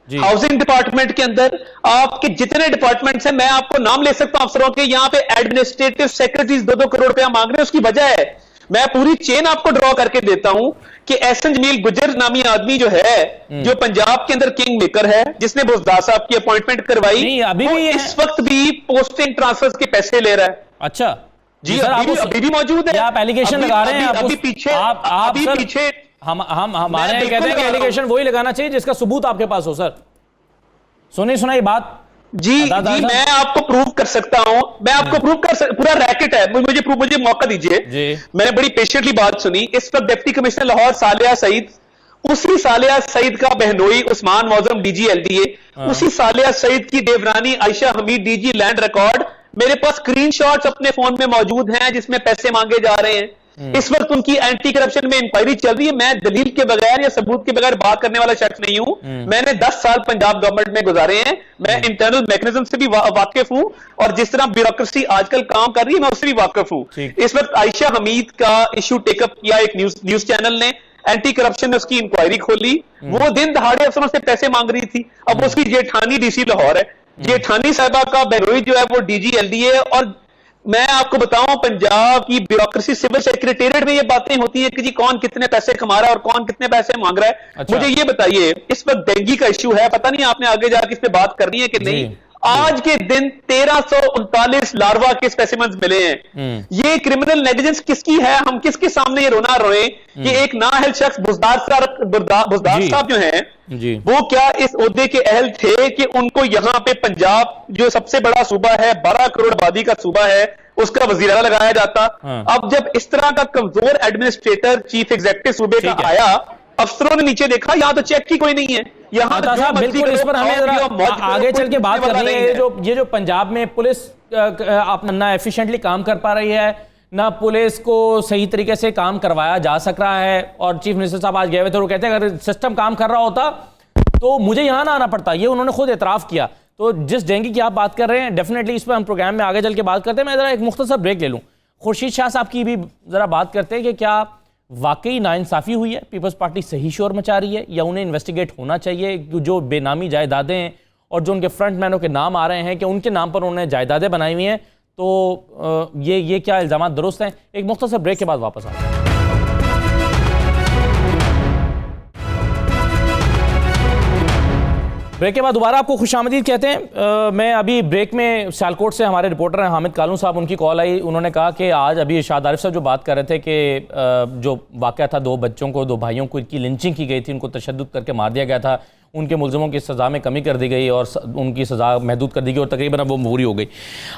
housing department کے اندر آپ کے جتنے ڈپارٹمنٹس ہیں میں آپ کو نام لے سکتا ہوں افسروں کے. یہاں پہ ایڈمنسٹریٹو سیکرٹریز 2-2 کروڑ روپیہ مانگ رہے ہیں. اس کی وجہ ہے، میں پوری چین آپ کو ڈرا کر کے دیتا ہوں کہ احسن جمیل گجر نامی آدمی جو ہے، جو پنجاب کے اندر کنگ میکر ہے، جس نے بزدار صاحب کی اپوائنٹمنٹ کروائی، وہ اس وقت بھی پوسٹنگ ٹرانسفر کے پیسے لے رہا ہے. اچھا جی ابھی بھی موجود ہے. آپ ایلیگیشن لگا رہے ہیں، ابھی پیچھے ہمارے کہتے ہیں کہ ایلیگیشن وہی لگانا چاہیے جس کا ثبوت آپ کے پاس ہو. سر سنائی بات. جی میں آپ کو پروف کر سکتا ہوں، میں آپ کو پروف کر سکتا، پورا ریکٹ ہے، مجھے موقع دیجئے. میں نے بڑی پیشنٹلی بات سنی. اس وقت ڈپٹی کمشنر لاہور صالحہ سعید، اسی صالحہ سعید کا بہنوئی Usman Moazzam D G L D A, اسی صالحہ سعید کی دیورانی Ayesha Hameed D G land record, میرے پاس اسکرین شاٹس اپنے فون میں موجود ہیں جس میں پیسے مانگے جا رہے ہیں. اس وقت ان کی اینٹی کرپشن میں انکوائری چل رہی ہے. میں دلیل کے بغیر یا ثبوت کے بغیر بات کرنے والا شخص نہیں ہوں. میں نے 10 سال پنجاب گورنمنٹ میں گزارے ہیں. میں انٹرنل میکنزم سے بھی واقف ہوں اور جس طرح بیوروکریسی آج کل کام کر رہی ہے میں اس سے بھی واقف ہوں. اس وقت عائشہ حمید کا ایشو ٹیک اپ کیا ایک نیوز چینل نے, اینٹی کرپشن نے اس کی انکوائری کھولی. وہ دن دہاڑے افسروں سے پیسے مانگ رہی تھی. اب اس کی جیٹھانی ڈی سی لاہور ہے, جیٹھانی صاحبہ کا بہنوئی جو ہے وہ ڈی جی ایل ڈی ہے. اور میں آپ کو بتاؤں پنجاب کی بیوروکریسی سول سیکریٹریٹ میں یہ باتیں ہوتی ہیں کہ جی کون کتنے پیسے کما رہا ہے اور کون کتنے پیسے مانگ رہا ہے. مجھے یہ بتائیے اس وقت ڈینگی کا ایشو ہے, پتہ نہیں آپ نے آگے جا کے اس پہ بات کرنی ہے کہ نہیں. آج کے دن 1339 لاروا کے اسپیسیمنز ملے ہیں. یہ کرمنل نیگلیجنس کس کی ہے؟ ہم کس کے سامنے یہ رونا روئیں کہ ایک نااہل شخص بزدار صاحب جو ہیں وہ کیا اس عہدے کے اہل تھے کہ ان کو یہاں پہ پنجاب جو سب سے بڑا صوبہ ہے, 12 کروڑ آبادی کا صوبہ ہے, اس کا وزیر اعلیٰ لگایا جاتا. اب جب اس طرح کا کمزور ایڈمنسٹریٹر چیف ایگزیکٹو صوبے کا آیا, افسروں نے نیچے دیکھا یہاں تو چیک کی کوئی نہیں ہے. یہاں بالکل اس پر ہمیں آگے چل کے بات کرنی ہے. یہ جو پنجاب میں پولیس نہ ایفیشینٹلی کام کر پا رہی ہے, نہ پولیس کو صحیح طریقے سے کام کروایا جا سک رہا ہے. اور چیف منسٹر صاحب آج گئے ہوئے تھے, وہ کہتے ہیں اگر سسٹم کام کر رہا ہوتا تو مجھے یہاں نہ آنا پڑتا. یہ انہوں نے خود اعتراف کیا. تو جس ڈینگی کی آپ بات کر رہے ہیں ڈیفینیٹلی اس پہ ہم پروگرام میں آگے چل کے بات کرتے ہیں. میں ذرا ایک مختصر بریک لے لوں. خورشید شاہ صاحب کی بھی ذرا بات کرتے ہیں کہ کیا واقعی ناانصافی ہوئی ہے, پیپلز پارٹی صحیح شور مچا رہی ہے, یا انہیں انویسٹیگیٹ ہونا چاہیے جو بے نامی جائیدادیں ہیں اور جو ان کے فرنٹ مینوں کے نام آ رہے ہیں کہ ان کے نام پر انہوں نے جائیدادیں بنائی ہوئی ہیں, تو یہ کیا الزامات درست ہیں؟ ایک مختصر بریک کے بعد واپس آتے ہیں. بریک کے بعد دوبارہ آپ کو خوش آمدید کہتے ہیں. میں ابھی بریک میں سیالکوٹ سے ہمارے رپورٹر ہیں حامد کالون صاحب, ان کی کال آئی. انہوں نے کہا کہ آج ابھی ارشاد عارف صاحب جو بات کر رہے تھے کہ جو واقعہ تھا 2 بچوں کو, 2 بھائیوں کو ان کی لنچنگ کی گئی تھی, ان کو تشدد کر کے مار دیا گیا تھا, ان کے ملزموں کی سزا میں کمی کر دی گئی اور ان کی سزا محدود کر دی گئی اور تقریباً اب وہ پوری ہو گئی.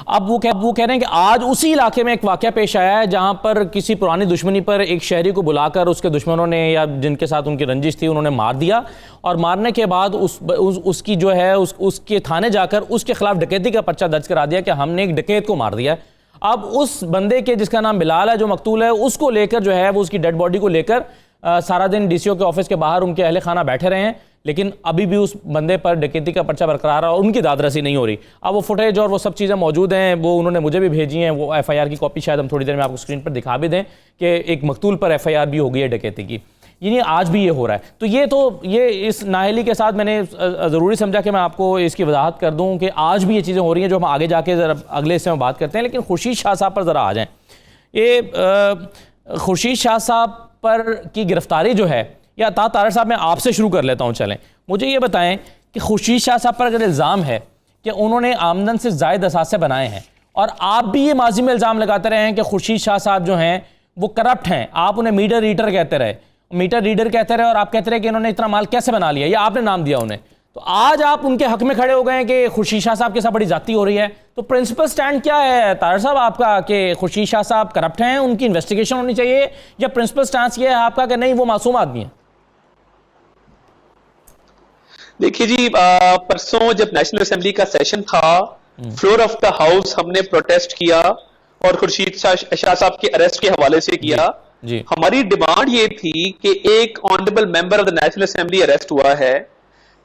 اب وہ کہہ رہے ہیں کہ آج اسی علاقے میں ایک واقعہ پیش آیا ہے جہاں پر کسی پرانی دشمنی پر ایک شہری کو بلا کر اس کے دشمنوں نے یا جن کے ساتھ ان کی رنجش تھی انہوں نے مار دیا, اور مارنے کے بعد اس کی جو ہے اس کے تھانے جا کر اس کے خلاف ڈکیتی کا پرچہ درج کرا دیا کہ ہم نے ایک ڈکیت کو مار دیا ہے. اب اس بندے کے جس کا نام بلال ہے جو مقتول ہے, اس کو لے کر جو ہے وہ اس کی ڈیڈ باڈی کو لے کر سارا دن ڈی سی او کے آفس کے باہر ان کے اہل خانہ بیٹھے رہے ہیں, لیکن ابھی بھی اس بندے پر ڈکیتی کا پرچہ برقرار ہے اور ان کی داد رسی نہیں ہو رہی. اب وہ فوٹیج اور وہ سب چیزیں موجود ہیں, وہ انہوں نے مجھے بھی بھیجی ہیں. وہ ایف آئی آر کی کاپی شاید ہم تھوڑی دیر میں آپ کو اسکرین پر دکھا بھی دیں کہ ایک مقتول پر ایف آئی آر بھی ہو گئی ہے ڈکیتی کی. یعنی آج بھی یہ ہو رہا ہے. تو یہ اس نااہلی کے ساتھ میں نے ضروری سمجھا کہ میں آپ کو اس کی وضاحت کر دوں کہ آج بھی یہ چیزیں ہو رہی ہیں جو ہم آگے جا کے ذرا اگلے حصے میں بات کرتے ہیں. لیکن خورشید شاہ صاحب پر ذرا آ جائیں. یہ خورشید شاہ صاحب پر کی گرفتاری جو ہے, یا طاہر صاحب میں آپ سے شروع کر لیتا ہوں. چلیں مجھے یہ بتائیں کہ خورشید شاہ صاحب پر اگر الزام ہے کہ انہوں نے آمدن سے زائد اثاثے بنائے ہیں, اور آپ بھی یہ ماضی میں الزام لگاتے رہے ہیں کہ خورشید شاہ صاحب جو ہیں وہ کرپٹ ہیں, آپ انہیں میٹر ریڈر کہتے رہے اور آپ کہتے رہے کہ انہوں نے اتنا مال کیسے بنا لیا, یا آپ نے نام دیا انہیں, تو آج آپ ان کے حق میں کھڑے ہو گئے ہیں کہ خورشید شاہ صاحب کے ساتھ بڑی زیادتی ہو رہی ہے. تو پرنسپل سٹینڈ کیا ہے طاہر صاحب آپ کا کہ خورشید شاہ صاحب کرپٹ ہیں, ان کی انویسٹیگیشن ہونی چاہیے, یا پرنسپل سٹینڈ یہ ہے آپ کا کہ نہیں وہ معصوم آدمی ہیں؟ دیکھیے جی, پرسوں جب نیشنل اسمبلی کا سیشن تھا, فلور آف دا ہاؤس ہم نے پروٹیسٹ کیا اور خورشید شاہ صاحب کے اریسٹ کے حوالے سے کیا. ہماری ڈیمانڈ یہ تھی کہ ایک honourable member of the national assembly arrest ہوا ہے,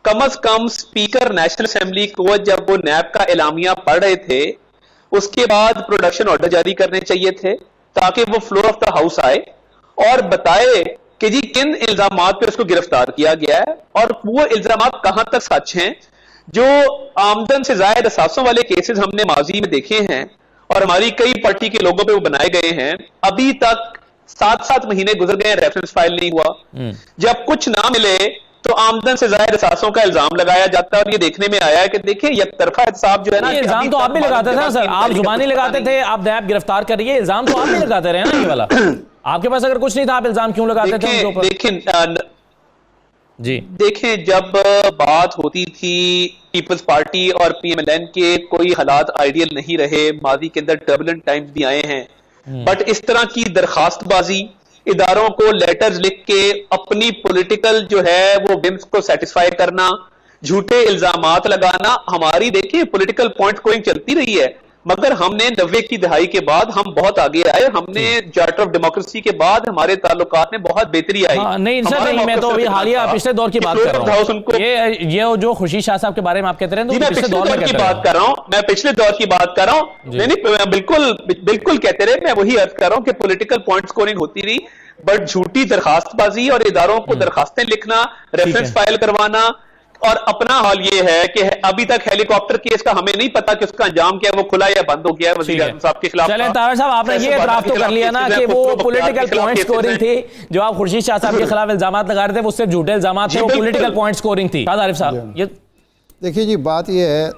کم از کم اسپیکر نیشنل اسمبلی کو جب وہ نیب کا اعلامیہ پڑھ رہے تھے اس کے بعد پروڈکشن آرڈر جاری کرنے چاہیے تھے تاکہ وہ فلور آف دا ہاؤس آئے اور بتائے کہ جی کن الزامات پہ اس کو گرفتار کیا گیا ہے اور وہ الزامات کہاں تک سچ ہیں. جو آمدن سے زائد اثاثوں والے کیسز ہم نے ماضی میں دیکھے ہیں اور ہماری کئی پارٹی کے لوگوں پہ وہ بنائے گئے ہیں, ابھی تک 7 مہینے گزر گئے, ریفرنس فائل نہیں ہوا. جب کچھ نہ ملے تو آمدن سے زائد اثاثوں کا الزام لگایا جاتا ہے, اور یہ دیکنے میں آیا ہے کہ دیکھیں یک طرفہ احتساب جو ہے نا, یہ الزام تو آپ بھی لگاتے تھے نا سر, آپ زبانی لگاتے تھے, آپ نیب گرفتار کر رہی ہے, الزام تو آپ بھی لگاتے رہے نا یہ والا. آپ کے پاس اگر کچھ نہیں تھا آپ الزام کیوں لگاتے تھے؟ دیکھیں جب بات ہوتی تھی پیپلز پارٹی اور پی ایم ایل این کے کوئی حالات آئیڈیل نہیں رہے, ماضی کے اندر ٹربولنٹ ٹائمز بھی آئے ہیں, بٹ اس طرح کی درخواست بازی, اداروں کو لیٹرز لکھ کے اپنی پولیٹیکل جو ہے وہ ومز کو سیٹسفائی کرنا, جھوٹے الزامات لگانا, ہماری دیکھیں پولیٹیکل پوائنٹ کوئنگ چلتی رہی ہے. مگر ہم نے 90 کی دہائی کے بعد ہم بہت آگے آئے, ہم نے چارٹر آف ڈیموکریسی کے بعد ہمارے تعلقات میں بہت بہتری آئی. نہیں سر نہیں, میں تو ابھی حالیہ پچھلے دور کی بات کر رہا ہوں. یہ جو خورشید شاہ صاحب کے بارے میں آپ کہتے رہے ہیں, میں پچھلے دور کی بات کر رہا ہوں, میں پچھلے دور کی بات کر رہا ہوں. نہیں بالکل کہتے رہے, میں وہی عرض کر رہا ہوں کہ پولیٹیکل پوائنٹ سکورنگ ہوتی رہی, بٹ جھوٹی درخواست بازی اور اداروں کو درخواستیں لکھنا, ریفرنس فائل کروانا, اور اپنا حال یہ ہے کہ ابھی تک ہیلی کاپٹر کیس کا ہمیں نہیں پتا کہ اس کا انجام کیا ہے, وہ کھلا یا بند ہو گیا ہے وزیر اعظم صاحب کے خلاف. چلیں طاہر صاحب, آپ نے یہ اعتراف تو کر لیا نا کہ وہ پولیٹیکل پوائنٹ سکورنگ تھی, جو آپ خورشید شاہ صاحب کے خلاف الزامات لگا رہے تھے وہ صرف جھوٹے الزامات تھے, وہ پولیٹیکل پوائنٹ سکورنگ تھی. شاہد عارف صاحب یہ دیکھیے جی, بات یہ ہے,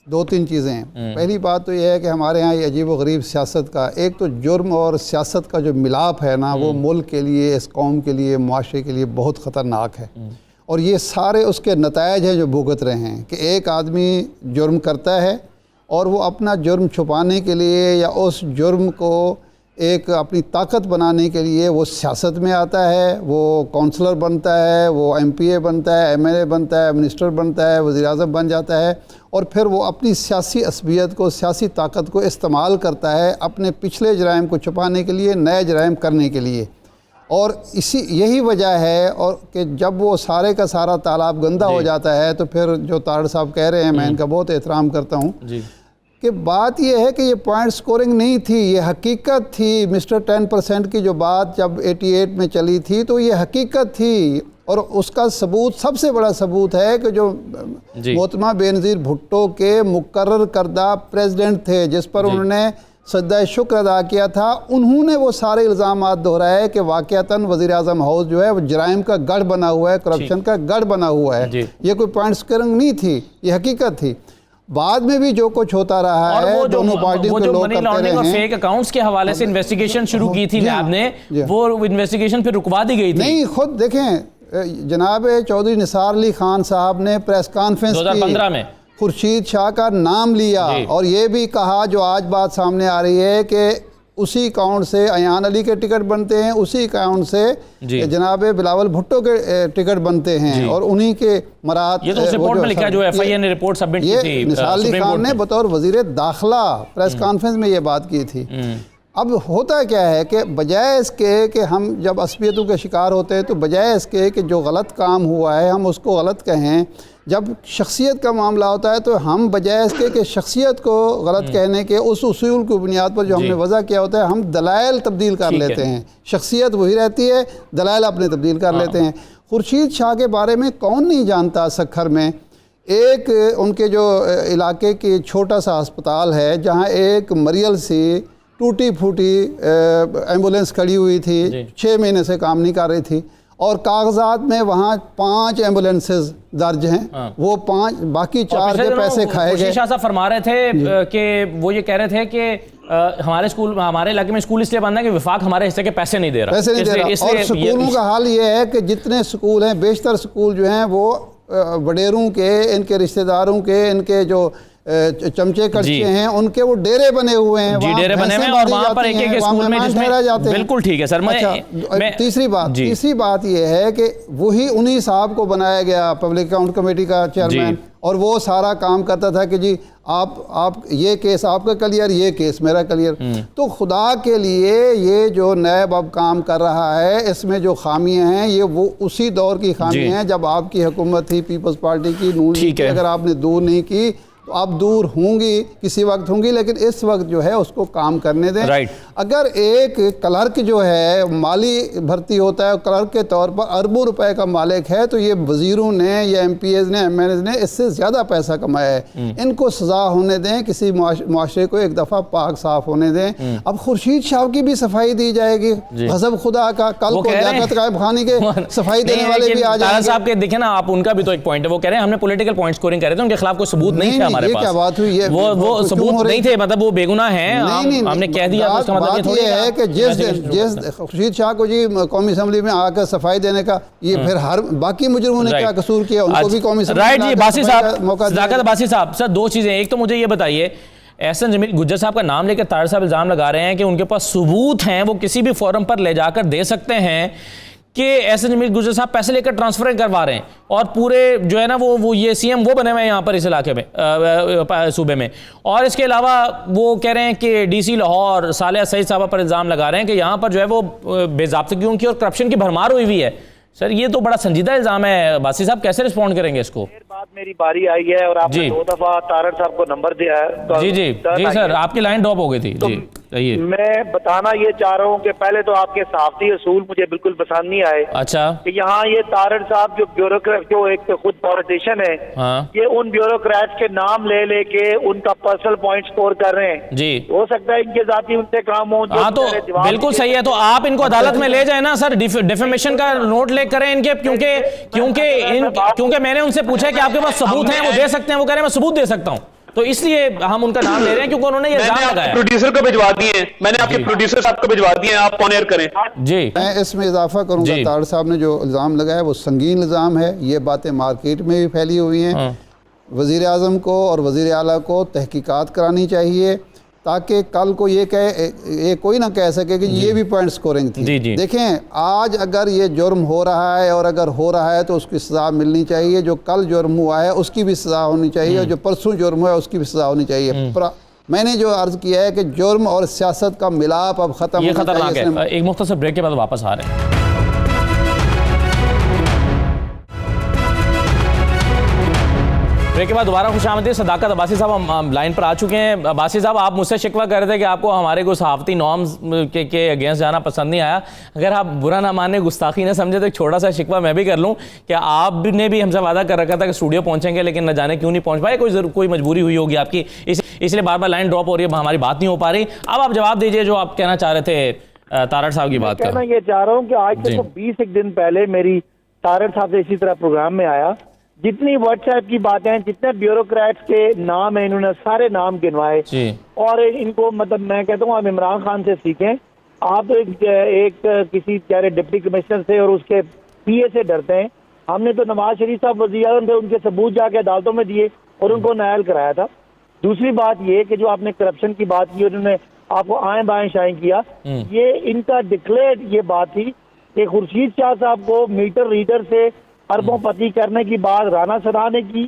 دو تین چیزیں ہیں. پہلی بات تو یہ ہے کہ ہمارے ہاں یہ عجیب و غریب سیاست کا, ایک تو جرم اور سیاست کا جو ملاپ ہے نا, وہ ملک کے لیے, اس قوم کے لیے, معاشرے کے لیے بہت خطرناک ہے. اور یہ سارے اس کے نتائج ہیں جو بھگت رہے ہیں, کہ ایک آدمی جرم کرتا ہے اور وہ اپنا جرم چھپانے کے لیے یا اس جرم کو ایک اپنی طاقت بنانے کے لیے وہ سیاست میں آتا ہے, وہ کونسلر بنتا ہے, وہ ایم پی اے بنتا ہے, ایم ایل اے بنتا ہے, منسٹر بنتا ہے, وزیر اعظم بن جاتا ہے, اور پھر وہ اپنی سیاسی عصبیت کو, سیاسی طاقت کو استعمال کرتا ہے اپنے پچھلے جرائم کو چھپانے کے لیے, نئے جرائم کرنے کے لیے. اور یہی وجہ ہے اور کہ جب وہ سارے کا سارا تالاب گندہ ہو جاتا ہے, تو پھر جو طاہر صاحب کہہ رہے ہیں, میں ان کا بہت احترام کرتا ہوں, کہ بات یہ ہے کہ یہ پوائنٹ سکورنگ نہیں تھی, یہ حقیقت تھی. مسٹر 10% کی جو بات جب 88 میں چلی تھی تو یہ حقیقت تھی, اور اس کا ثبوت, سب سے بڑا ثبوت ہے کہ جو محترمہ بےنظیر بھٹو کے مقرر کردہ پریزیڈنٹ تھے, جس پر انہوں نے سجدہ شکر ادا کیا تھا, انہوں نے وہ سارے الزامات دہرائے کہ واقعتاً وزیر اعظم ہاؤس جو ہے وہ جرائم کا گڑھ بنا ہوا ہے, کرپشن کا گڑھ بنا ہوا ہے. یہ کوئی پوائنٹ سکورنگ نہیں تھی, یہ حقیقت تھی. بعد میں بھی جو کچھ ہوتا رہا ہے, دونوں پارٹیوں کے لوگ کرتے رہے ہیں. فیک اکاؤنٹس کے حوالے سے انویسٹیگیشن شروع کی تھی نیب نے, وہ انویسٹیگیشن پھر رکوا دی گئی تھی. نہیں, خود دیکھیں, جناب چودھری نثار علی خان صاحب نے پریس کانفرنس 2015 میں خورشید شاہ کا نام لیا, اور یہ بھی کہا, جو آج بات سامنے آ رہی ہے, کہ اسی اکاؤنٹ سے ایان علی کے ٹکٹ بنتے ہیں, اسی اکاؤنٹ سے جناب بلاول بھٹو کے ٹکٹ بنتے ہیں, اور انہی کے مراد. یہ تو اس رپورٹ میں لکھا جو ایف آئی اے نے رپورٹ سبمٹ کی تھی. نثار علی خان نے بطور وزیر داخلہ پریس کانفرنس میں یہ بات کی تھی. اب ہوتا کیا ہے کہ بجائے اس کے کہ ہم جب عصبیتوں کے شکار ہوتے ہیں, تو بجائے اس کے کہ جو غلط کام ہوا ہے ہم اس کو غلط کہیں, جب شخصیت کا معاملہ ہوتا ہے تو ہم بجائے اس کے کہ شخصیت کو غلط کہنے کے, اس اصول کی بنیاد پر جو ہم نے وضع کیا ہوتا ہے, ہم دلائل تبدیل کر لیتے ہیں. شخصیت وہی رہتی ہے, دلائل اپنے تبدیل کر لیتے ہیں. خورشید شاہ کے بارے میں کون نہیں جانتا سکھر میں ایک ان کے جو علاقے کی چھوٹا سا ہسپتال ہے, جہاں ایک مریل سی ٹوٹی پھوٹی ایمبولینس کھڑی ہوئی تھی, 6 مہینے سے کام نہیں کر رہی تھی, اور کاغذات میں وہاں 5 ایمبولینسز درج ہیں, وہ 5 باقی 4 کے پیسے کھائے گئے. شاہ صاحب فرما رہے تھے کہ وہ یہ کہہ رہے تھے کہ ہمارے علاقے میں اسکول اس لیے بند ہے کہ وفاق ہمارے حصے کے پیسے نہیں دے رہا. اور سکولوں کا حال یہ ہے کہ جتنے سکول ہیں, بیشتر سکول جو ہیں وہ وڈیروں کے, ان کے رشتہ داروں کے, ان کے جو چمچے کڑچے ہیں, ان کے وہ ڈیرے بنے ہوئے ہیں. جی ڈیرے بنے ہوئے ہیں, اور وہاں پر ایک ایک اسکول میں جس میں بالکل ٹھیک ہے سر. تیسری بات یہ ہے کہ وہی انہی صاحب کو بنایا گیا پبلک اکاؤنٹ کمیٹی کا چیئرمین, اور وہ سارا کام کرتا تھا کہ جی آپ یہ کیس آپ کا کلیئر, یہ کیس میرا کلیئر. تو خدا کے لیے یہ جو نیب اب کام کر رہا ہے, اس میں جو خامیاں ہیں یہ وہ اسی دور کی خامیاں ہیں جب آپ کی حکومت تھی پیپلز پارٹی کی, نون لیگ کی. اگر آپ نے دور نہیں کی تو اب دور ہوں گی, کسی وقت ہوں گی, لیکن اس وقت جو ہے اس کو کام کرنے دیں. اگر ایک کلرک جو ہے مالی بھرتی ہوتا ہے, کلرک کے طور پر اربوں روپے کا مالک ہے, تو یہ وزیروں نے یا ایم پی ایز نے, ایم ایل ایز نے اس سے زیادہ پیسہ کمایا ہے. ان کو سزا ہونے دیں, کسی معاشرے کو ایک دفعہ پاک صاف ہونے دیں. اب خورشید شاہ کی بھی صفائی دی جائے گی, غضب خدا کا. کل کو لیاقت غائب خانی کے صفائی دینے والے بھی آ جائیں گے. صاحب کے دیکھیں نا آپ, ان کا بھی تو ایک پوائنٹ ہے, وہ کہہ رہے ہیں ہم نے پولیٹیکل پوائنٹ سکورنگ کر رہے تھے, ان کے خلاف کوئی ثبوت نہیں تھا ہمارے پاس. کیا بات ہوئی, وہ ثبوت نہیں تھے, مطلب وہ بے گناہ ہیں, ہم نے کہہ دیا. اس کا مطلب یہ ہے کہ جس خورشید شاہ کو جی قومی اسمبلی میں آ کر صفائی دینے کا, یہ پھر ہر باقی مجرموں نے کیا قصور کیا, ان کو بھی قومی اسمبلی میں باسی صاحب, صداقت باسی صاحب. سر 2 چیزیں, ایک تو مجھے یہ بتائیے, احسن جمیل گجر صاحب کا نام لے کر طاہر صاحب الزام لگا رہے ہیں کہ ان کے پاس ثبوت ہیں, وہ کسی بھی فورم پر لے جا کر دے سکتے ہیں کہ احسن جمیل گجر صاحب پیسے لے کر ٹرانسفر کروا رہے ہیں اور پورے جو ہے نا وہ یہ سی ایم وہ بنے ہوئے ہیں یہاں پر اس علاقے میں صوبے میں, اور اس کے علاوہ وہ کہہ رہے ہیں کہ ڈی سی لاہور صالح سعید صاحبہ پر الزام لگا رہے ہیں کہ یہاں پر جو ہے وہ بے ضابطگیوں کی اور کرپشن کی بھرمار ہوئی ہوئی ہے. سر یہ تو بڑا سنجیدہ الزام ہے, باسی صاحب کیسے رسپونڈ کریں گے اس کو؟ بعد میری باری آئی ہے اور آپ نے 2 دفعہ طارڑ صاحب کو نمبر دیا ہے. جی جی جی سر, آپ کی لائن ڈراپ ہو گئی تھی. جی میں بتانا یہ چاہ رہا ہوں کہ پہلے تو آپ کے صحافتی اصول مجھے بالکل پسند نہیں آئے. اچھا, کہ یہاں یہ طارڑ صاحب جو بیوروکریٹ جو ایک خود پالیٹیشین ہے, یہ ان بیوروکریٹس کے نام لے لے کے ان کا پرسنل پوائنٹ سکور کر رہے ہیں. جی ہو سکتا ہے ان کے ذاتی ان سے کام ہو. ہاں تو بالکل صحیح ہے, تو آپ ان کو عدالت میں لے جائیں نا سر, ڈیفیمیشن کا نوٹ لے کریں ان کے, کیونکہ میں نے ان سے پوچھا کہ آپ کے پاس ثبوت ہیں, وہ دے سکتے ہیں, وہ کہہ رہے ہیں میں ثبوت دے سکتا ہوں, تو اس لیے ہم ان کا نام لے رہے ہیں کیونکہ انہوں نے یہ الزام لگایا. پروڈیوسر کو بھجوا دیے ہیں, میں نے آپ کے پروڈیوسر صاحب کو بھجوا دیے ہیں, آپ آن ایئر کریں. جی میں اس میں اضافہ کروں گا, طارڑ صاحب نے جو الزام لگایا وہ سنگین الزام ہے. یہ باتیں مارکیٹ میں بھی پھیلی ہوئی ہیں. وزیر اعظم کو اور وزیر اعلیٰ کو تحقیقات کرانی چاہیے تاکہ کل کو یہ کوئی نہ کہہ سکے کہ یہ بھی پوائنٹ سکورنگ تھی. دیکھیں آج اگر یہ جرم ہو رہا ہے اور اگر ہو رہا ہے تو اس کی سزا ملنی چاہیے. جو کل جرم ہوا ہے اس کی بھی سزا ہونی چاہیے, اور جو پرسوں جرم ہوا ہے اس کی بھی سزا ہونی چاہیے. میں نے جو عرض کیا ہے کہ جرم اور سیاست کا ملاپ اب ختم یہ خطرناک ہے. ایک مختصر بریک کے بعد واپس آ رہے ہیں. بریک کے بعد دوبارہ خوش آمدید. صداقت عباسی صاحب ہم لائن پر آ چکے ہیں. عباسی صاحب, آپ مجھ سے شکوہ کر رہے تھے کہ آپ کو ہمارے کو صحافتی نارمز کے اگینسٹ جانا پسند نہیں آیا. اگر آپ برا نہ مانے, گستاخی نہ سمجھے, تو ایک چھوٹا سا شکوہ میں بھی کر لوں کہ آپ نے بھی ہم سے وعدہ کر رکھا تھا کہ اسٹوڈیو پہنچیں گے, لیکن نہ جانے کیوں نہیں پہنچ پائے. کوئی مجبوری ہوئی ہوگی آپ کی, اس لیے بار بار لائن ڈراپ ہو رہی ہے, ہماری بات نہیں ہو پا رہی. اب آپ جواب دیجئے جو آپ کہنا چاہ رہے تھے طارڑ صاحب کی بات کا. میں یہ چاہ رہا ہوں کہ آج سے 20 دن پہلے میری طارڑ صاحب سے اسی طرح پروگرام میں آیا, جتنی واٹس ایپ کی باتیں ہیں, جتنے بیوروکریٹس کے نام ہیں, انہوں نے سارے نام گنوائے. اور ان کو مطلب میں کہتا ہوں آپ عمران خان سے سیکھیں. آپ ایک کسی پیارے ڈپٹی کمشنر سے اور اس کے پی اے سے ڈرتے ہیں. ہم نے تو نواز شریف صاحب وزیر اعظم تھے, ان کے ثبوت جا کے عدالتوں میں دیے اور ان کو نائل کرایا تھا. دوسری بات یہ کہ جو آپ نے کرپشن کی بات کی, انہوں نے آپ کو آئیں بائیں شائیں کیا, یہ ان کا ڈکلیئرڈ یہ بات تھی کہ خورشید شاہ صاحب کو میٹر ریڈر سے اربوں پتی کرنے کی بات رانا سدا نے کی.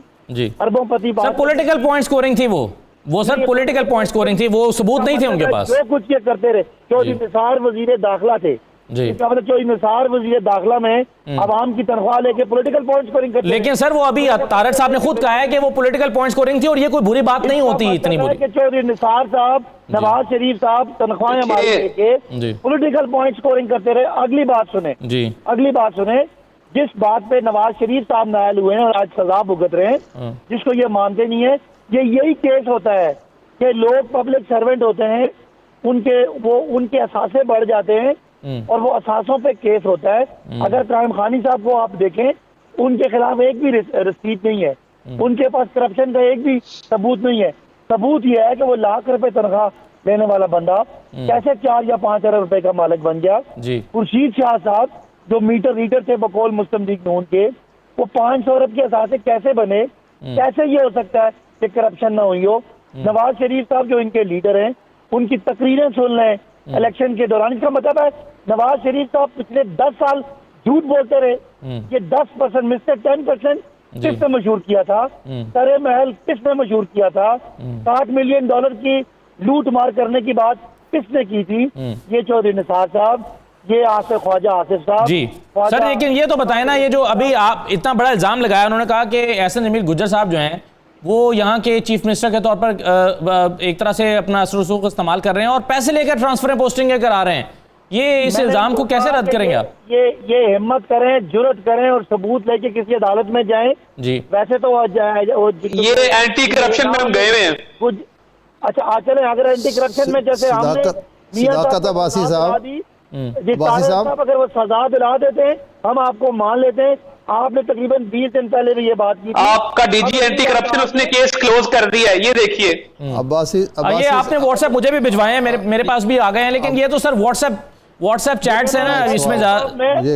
اربوں پتی بات, سر پولیٹیکل پوائنٹ سکورنگ تھی, وہ سر پولیٹیکل پوائنٹ سکورنگ تھی, وہ ثبوت نہیں تھے ان کے پاس. جو کچھ یہ کرتے رہے. چودھری نثار وزیر داخلہ تھے, اس کا مطلب چودھری نثار وزیر داخلہ میں عوام کی تنخواہ لے کے پولیٹیکل پوائنٹ سکورنگ کرتے. لیکن سر وہ ابھی طارڑ صاحب نے خود کہا ہے کہ وہ پولیٹیکل پوائنٹ سکورنگ تھی, اور یہ کوئی بری بات نہیں ہوتی اتنی بری. کہ چودھری نثار صاحب, نواز شریف صاحب تنخواہیں ہماری لے کے پولیٹیکل پوائنٹ سکورنگ کرتے رہے. اگلی بات سنیں, جس بات پہ نواز شریف صاحب نائل ہوئے ہیں اور آج سزا بھگت رہے ہیں, جس کو یہ مانتے نہیں ہیں, یہی کیس ہوتا ہے کہ لوگ پبلک سرونٹ ہوتے ہیں, ان کے اثاثے بڑھ جاتے ہیں اور وہ اثاثوں پہ کیس ہوتا ہے. اگر کرائم خانی صاحب کو آپ دیکھیں, ان کے خلاف ایک بھی رسیٹ نہیں ہے, ان کے پاس کرپشن کا ایک بھی ثبوت نہیں ہے. ثبوت یہ ہے کہ وہ لاکھ روپے تنخواہ لینے والا بندہ کیسے 4 یا 5 ارب روپے کا مالک بن گیا. خورشید شاہ صاحب جو میٹر ریڈر تھے بقول مسلم لیگ نون کے, وہ 500 ارب کے اثاثے کیسے بنے؟ کیسے یہ ہو سکتا ہے کہ کرپشن نہ ہوئی ہو؟ نواز شریف صاحب جو ان کے لیڈر ہیں, ان کی تقریریں سن لیں الیکشن کے دوران. اس کا مطلب ہے نواز شریف صاحب پچھلے 10 سال جھوٹ بولتے رہے. یہ 10% میں سے 10% کس نے مشہور کیا تھا؟ سرے محل کس نے مشہور کیا تھا؟ $60 ملین کی لوٹ مار کرنے کی بات کس نے کی تھی؟ یہ چودھری نثار صاحب, یہ خواجہ آصف صاحب. جی سر, لیکن یہ تو بتائیں نا, یہ جو ابھی آپ اتنا بڑا الزام لگایا, انہوں نے کہا کہ احسن جمیل گجر صاحب جو ہیں وہ یہاں کے چیف منسٹر کے طور پر ایک طرح سے اپنا اثر و رسوخ استعمال کر رہے ہیں اور پیسے لے کر ٹرانسفر پوسٹنگ کرا رہے ہیں. یہ اس الزام کو کیسے رد کریں گے آپ؟ یہ ہمت کریں, جرت کریں اور ثبوت لے کے کسی عدالت میں جائیں. ویسے تو یہ اینٹی کرپشن میں ہم گئے ہوئے ہیں. اچھا چلیں, اگر اینٹی کرپشن میں جیسے ہم نے صداقت عباسی صاحب, اگر وہ سزا دلا دیتے ہیں ہم آپ کو مان لیتے ہیں. آپ نے تقریباً 20 دن پہلے بھی یہ بات کی, آپ کا ڈی جی اینٹی کرپشن اس نے کیس کلوز کر دیا ہے. یہ دیکھیے یہ آپ نے واٹس ایپ مجھے بھی بھجوائے ہیں, میرے پاس بھی آ گئے ہیں, لیکن یہ تو سر واٹس ایپ چیٹس ہیں نا, اس میں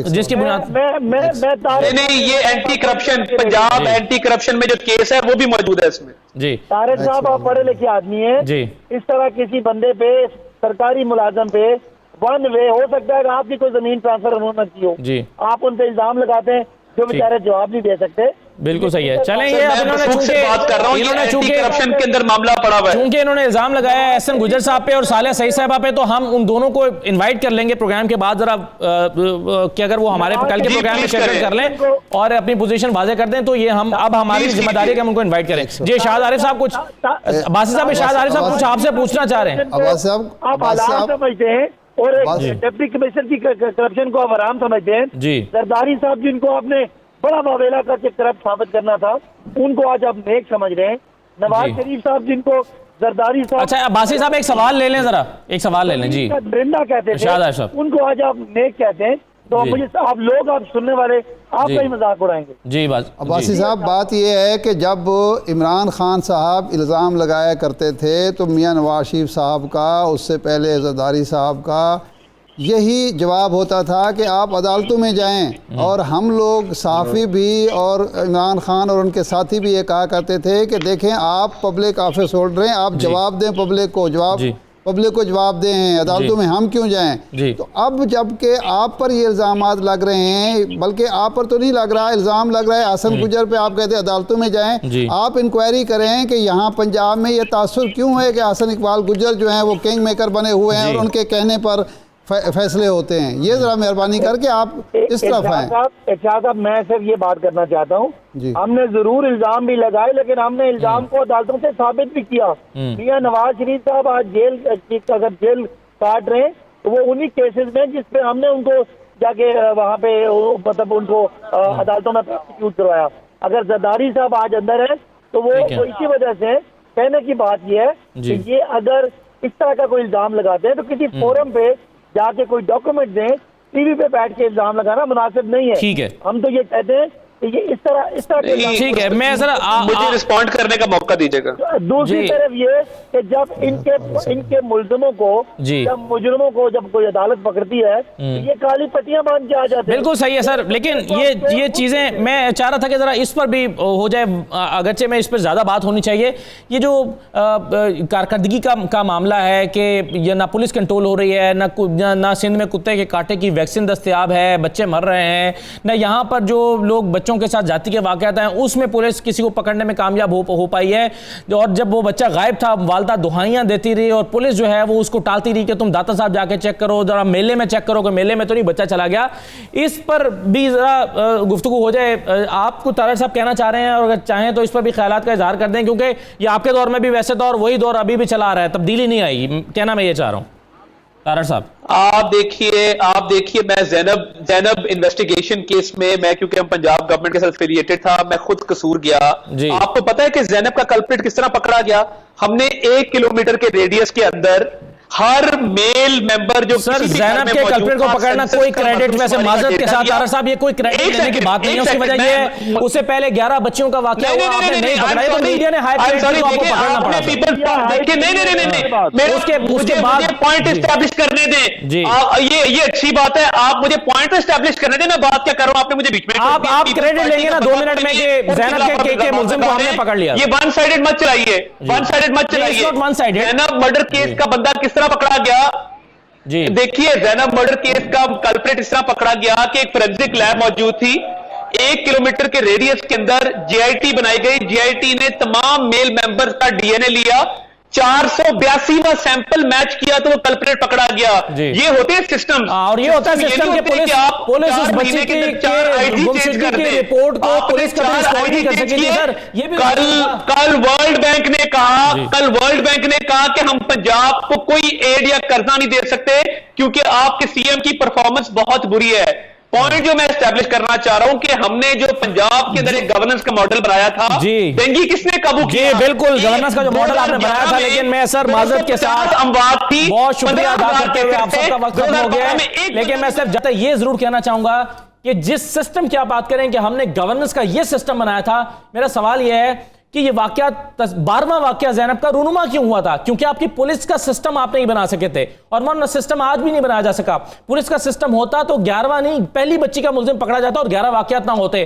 جس کی بنیاد نہیں, یہ anti corruption Punjab anti corruption میں جو کیس ہے وہ بھی موجود ہے اس میں. جی طارق صاحب آپ پڑھے لکھے آدمی ہیں, اس طرح کسی بندے پہ, سرکاری ملازم پہ ون وے ہو سکتا ہے کہ آپ کی کوئی زمین ٹرانسفر ہونا چاہیے جی آپ ان پہ الزام لگاتے ہیں جو بیچارے جواب نہیں دے سکتے. بالکل صحیح ہے. چلیں یہ میں بخوب سے بات کر رہا ہوں, یہ اینٹی کرپشن کے اندر معاملہ پڑا ہوا ہے. چونکہ انہوں نے الزام لگایا ہے احسن گجر صاحب پہ اور صالح سعید صاحبہ پہ, تو ہم ان دونوں کو انوائٹ کر لیں گے پروگرام کے بعد ذرا کہ اگر وہ ہمارے کل کے پروگرام میں شرکت کر لیں اور اپنی پوزیشن واضح کر دیں تو یہ ہم اب ہماری ذمہ داری ہے کہ ہم ان کو انوائٹ کریں. جی شاہد عارف صاحب کچھ باسی صاحب شاہد عارف صاحب کچھ آپ سے پوچھنا چاہ رہے ہیں. آپ حالات سمجھتے ہیں اور ڈپٹی کمشنر کی کرپشن کو آپ آرام سمجھتے ہیں. جی زرداری صاحب جن کو آپ نے بڑا معاملہ کر کے کرپٹ ثابت کرنا تھا ان کو آج آپ نیک سمجھ رہے ہیں. نواز شریف صاحب جن کو زرداری صاحب, اچھا باسی صاحب ایک سوال لے لیں, ذرا ایک سوال لے لیں. جی ڈرنڈا کہتے تھے شاہد عارف صاحب, ان کو آج آپ نیک کہتے ہیں. تو مجھے آپ لوگ آپ سننے والے آپ کا ہی مذاق اڑائیں گے. جی عباسی صاحب بات یہ ہے کہ جب عمران خان صاحب الزام لگایا کرتے تھے تو میاں نواز شریف صاحب کا, اس سے پہلے زرداری صاحب کا یہی جواب ہوتا تھا کہ آپ عدالتوں میں جائیں, اور ہم لوگ صحافی بھی اور عمران خان اور ان کے ساتھی بھی یہ کہا کرتے تھے کہ دیکھیں آپ پبلک آفس ہولڈر ہیں, آپ جواب دیں پبلک کو, پبلک کو جواب دیں, عدالتوں میں ہم کیوں جائیں. تو اب جب کہ آپ پر یہ الزامات لگ رہے ہیں, بلکہ آپ پر تو نہیں لگ رہا, الزام لگ رہا ہے احسن گجر پہ, آپ کہتے ہیں عدالتوں میں جائیں. آپ انکوائری کریں کہ یہاں پنجاب میں یہ تاثر کیوں ہے کہ احسن اقبال گجر جو ہیں وہ کنگ میکر بنے ہوئے ہیں اور ان کے کہنے پر فیصلے ہوتے ہیں. یہ ذرا مہربانی کر کے آپ اس طرف آئیں. ارشاد صاحب میں صرف یہ بات کرنا چاہتا ہوں, ہم نے ضرور الزام بھی لگائے لیکن ہم نے الزام کو عدالتوں سے ثابت بھی کیا. میاں نواز شریف صاحب آج جیل اگر جیل کاٹ رہے ہیں تو وہ انہی کیسز میں جس پہ ہم نے ان کو جا کے وہاں پہ مطلب ان کو عدالتوں میں پروسیکیوٹ کروایا. اگر زرداری صاحب آج اندر ہیں تو وہ اسی وجہ سے کہنے کی بات یہ ہے کہ یہ اگر اس طرح کا کوئی الزام لگاتے ہیں تو کسی فورم پہ جا کے کوئی ڈاکومنٹ دیں, ٹی وی پہ بیٹھ کے الزام لگانا مناسب نہیں ہے. ٹھیک ہے, ہم تو یہ کہتے ہیں کہ یہ اس طرح ٹھیک ہے, میں ذرا مجھے رسپونڈ کرنے کا موقع دیجیے گا. دوسری طرف یہ کہ جب ان کے ملزموں کو جب مجرموں کو جب کوئی عدالت پکڑتی ہے یہ کالی پٹیاں باندھ کے آ جاتے ہیں. بالکل صحیح ہے سر, لیکن یہ چیزیں میں چاہ رہا تھا کہ ذرا اس پر بھی ہو جائے, اگرچہ میں اس پر زیادہ بات ہونی چاہیے. یہ جو کارکردگی کا معاملہ ہے کہ یہ نہ پولیس کنٹرول ہو رہی ہے, نہ سندھ میں کتے کے کاٹے کی ویکسین دستیاب ہے, بچے مر رہے ہیں, نہ یہاں پر جو لوگ بچوں کے ساتھ جاتی کے واقعات ہیں اس میں پولیس کسی کو پکڑنے میں کامیاب ہو پائی ہے. اور جب وہ بچہ غائب تھا والدہ دہائیاں دیتی رہی اور پولیس جو ہے وہ اس کو ٹالتی رہی کہ تم داتا صاحب جا کے چیک کرو, ذرا میلے میں چیک کرو کہ میلے میں تو نہیں بچہ چلا گیا. اس پر بھی ذرا گفتگو ہو جائے. آپ کو طاہر صاحب کہنا چاہ رہے ہیں, اور اگر چاہیں تو اس پر بھی خیالات کا اظہار کر دیں, کیونکہ یہ آپ کے دور میں بھی ویسے دور وہی دور ابھی بھی چلا آ رہا ہے, تبدیلی نہیں آئی. کہنا میں یہ چاہ رہا ہوں طاہر صاحب. آپ دیکھیے میں زینب انویسٹیگیشن کیس میں کیونکہ ہم پنجاب گورنمنٹ کے ساتھ افیلیٹڈ تھا, میں خود قصور گیا. آپ کو پتا ہے کہ زینب کا کلپریٹ کس طرح پکڑا گیا؟ ہم نے 1 کلومیٹر کے ریڈیس کے اندر ہر میل ممبر جو سر زینب کے کلپریٹ کو پکڑنا کوئی کریڈٹ, ویسے معذرت کے ساتھ طاہر صاحب یہ کوئی کریڈٹ لینے کی بات نہیں ہے. اس کی وجہ یہ ہے اس سے پہلے 11 بچیوں کا واقعہ ہوا, آپ نے نہیں پکڑایا تو میڈیا نے ہائی پریٹ کو آپ کو پکڑنا پڑا. اس کے بعد پوائنٹ اسٹیبلش کرنے دیں. یہ اچھی بات ہے, آپ مجھے پوائنٹ اسٹیبلش کرنے دیں, میں بات کیا کر رہا ہوں, آپ نے مجھے بیچ میں آپ کریڈٹ لیں گے نا 2 منٹ میں کہ زینب کے ملزم کو ہم نے پکڑ لیا. یہ ون سائیڈڈ مت چلائیے. زینب مرڈر کیس کا بندہ کس طرح پکڑا گیا؟ دیکھیے زینب مرڈر کیس کا کلپریٹ اس طرح پکڑا گیا کہ ایک فورینسک لیب موجود تھی, 1 کلومیٹر کے ریڈیس کے اندر جی آئی ٹی بنائی گئی. جی آئی ٹی نے تمام میل ممبر کا ڈی این اے لیا, 482واں سیمپل میچ کیا تو وہ کلپریٹ پکڑا گیا. یہ ہوتے ہیں سسٹم, اور یہ ہوتا ہے سسٹم کہ پولیس اس بچے کی گمشدگی کی رپورٹ کو پولیس کا ریسپانڈ نہیں کر سکتی. سر یہ بھی کل ورلڈ بینک نے کہا کہ ہم پنجاب کو کوئی ایڈ یا قرضہ نہیں دے سکتے کیونکہ آپ کے سی ایم کی پرفارمنس بہت بری ہے. پوائنٹ جو میں اسٹیبلش کرنا چاہ رہا ہوں کہ ہم نے جو پنجاب کے اندر ایک گورننس کا ماڈل بنایا تھا, ڈینگی کس نے قابو کیا؟ بالکل گورننس کا جو ماڈل آپ نے بنایا تھا, لیکن میں سر معذرت کے ساتھ اموات تھی. بہت شکریہ ادا کرتے ہوئے آپ سب کا وقت ختم ہو گیا ہے, لیکن میں صرف جاتا یہ ضرور کہنا چاہوں گا کہ جس سسٹم کی آپ بات کریں کہ ہم نے گورننس کا یہ سسٹم بنایا تھا, میرا سوال یہ ہے کہ یہ واقعہ 12واں واقعہ زینب کا رونما کیوں ہوا تھا؟ کیونکہ آپ کی پولیس کا سسٹم آپ نہیں بنا سکے تھے, اور مولانا سسٹم آج بھی نہیں بنایا جا سکا. پولیس کا سسٹم ہوتا تو 11واں نہیں پہلی بچی کا ملزم پکڑا جاتا اور 11 واقعات نہ ہوتے.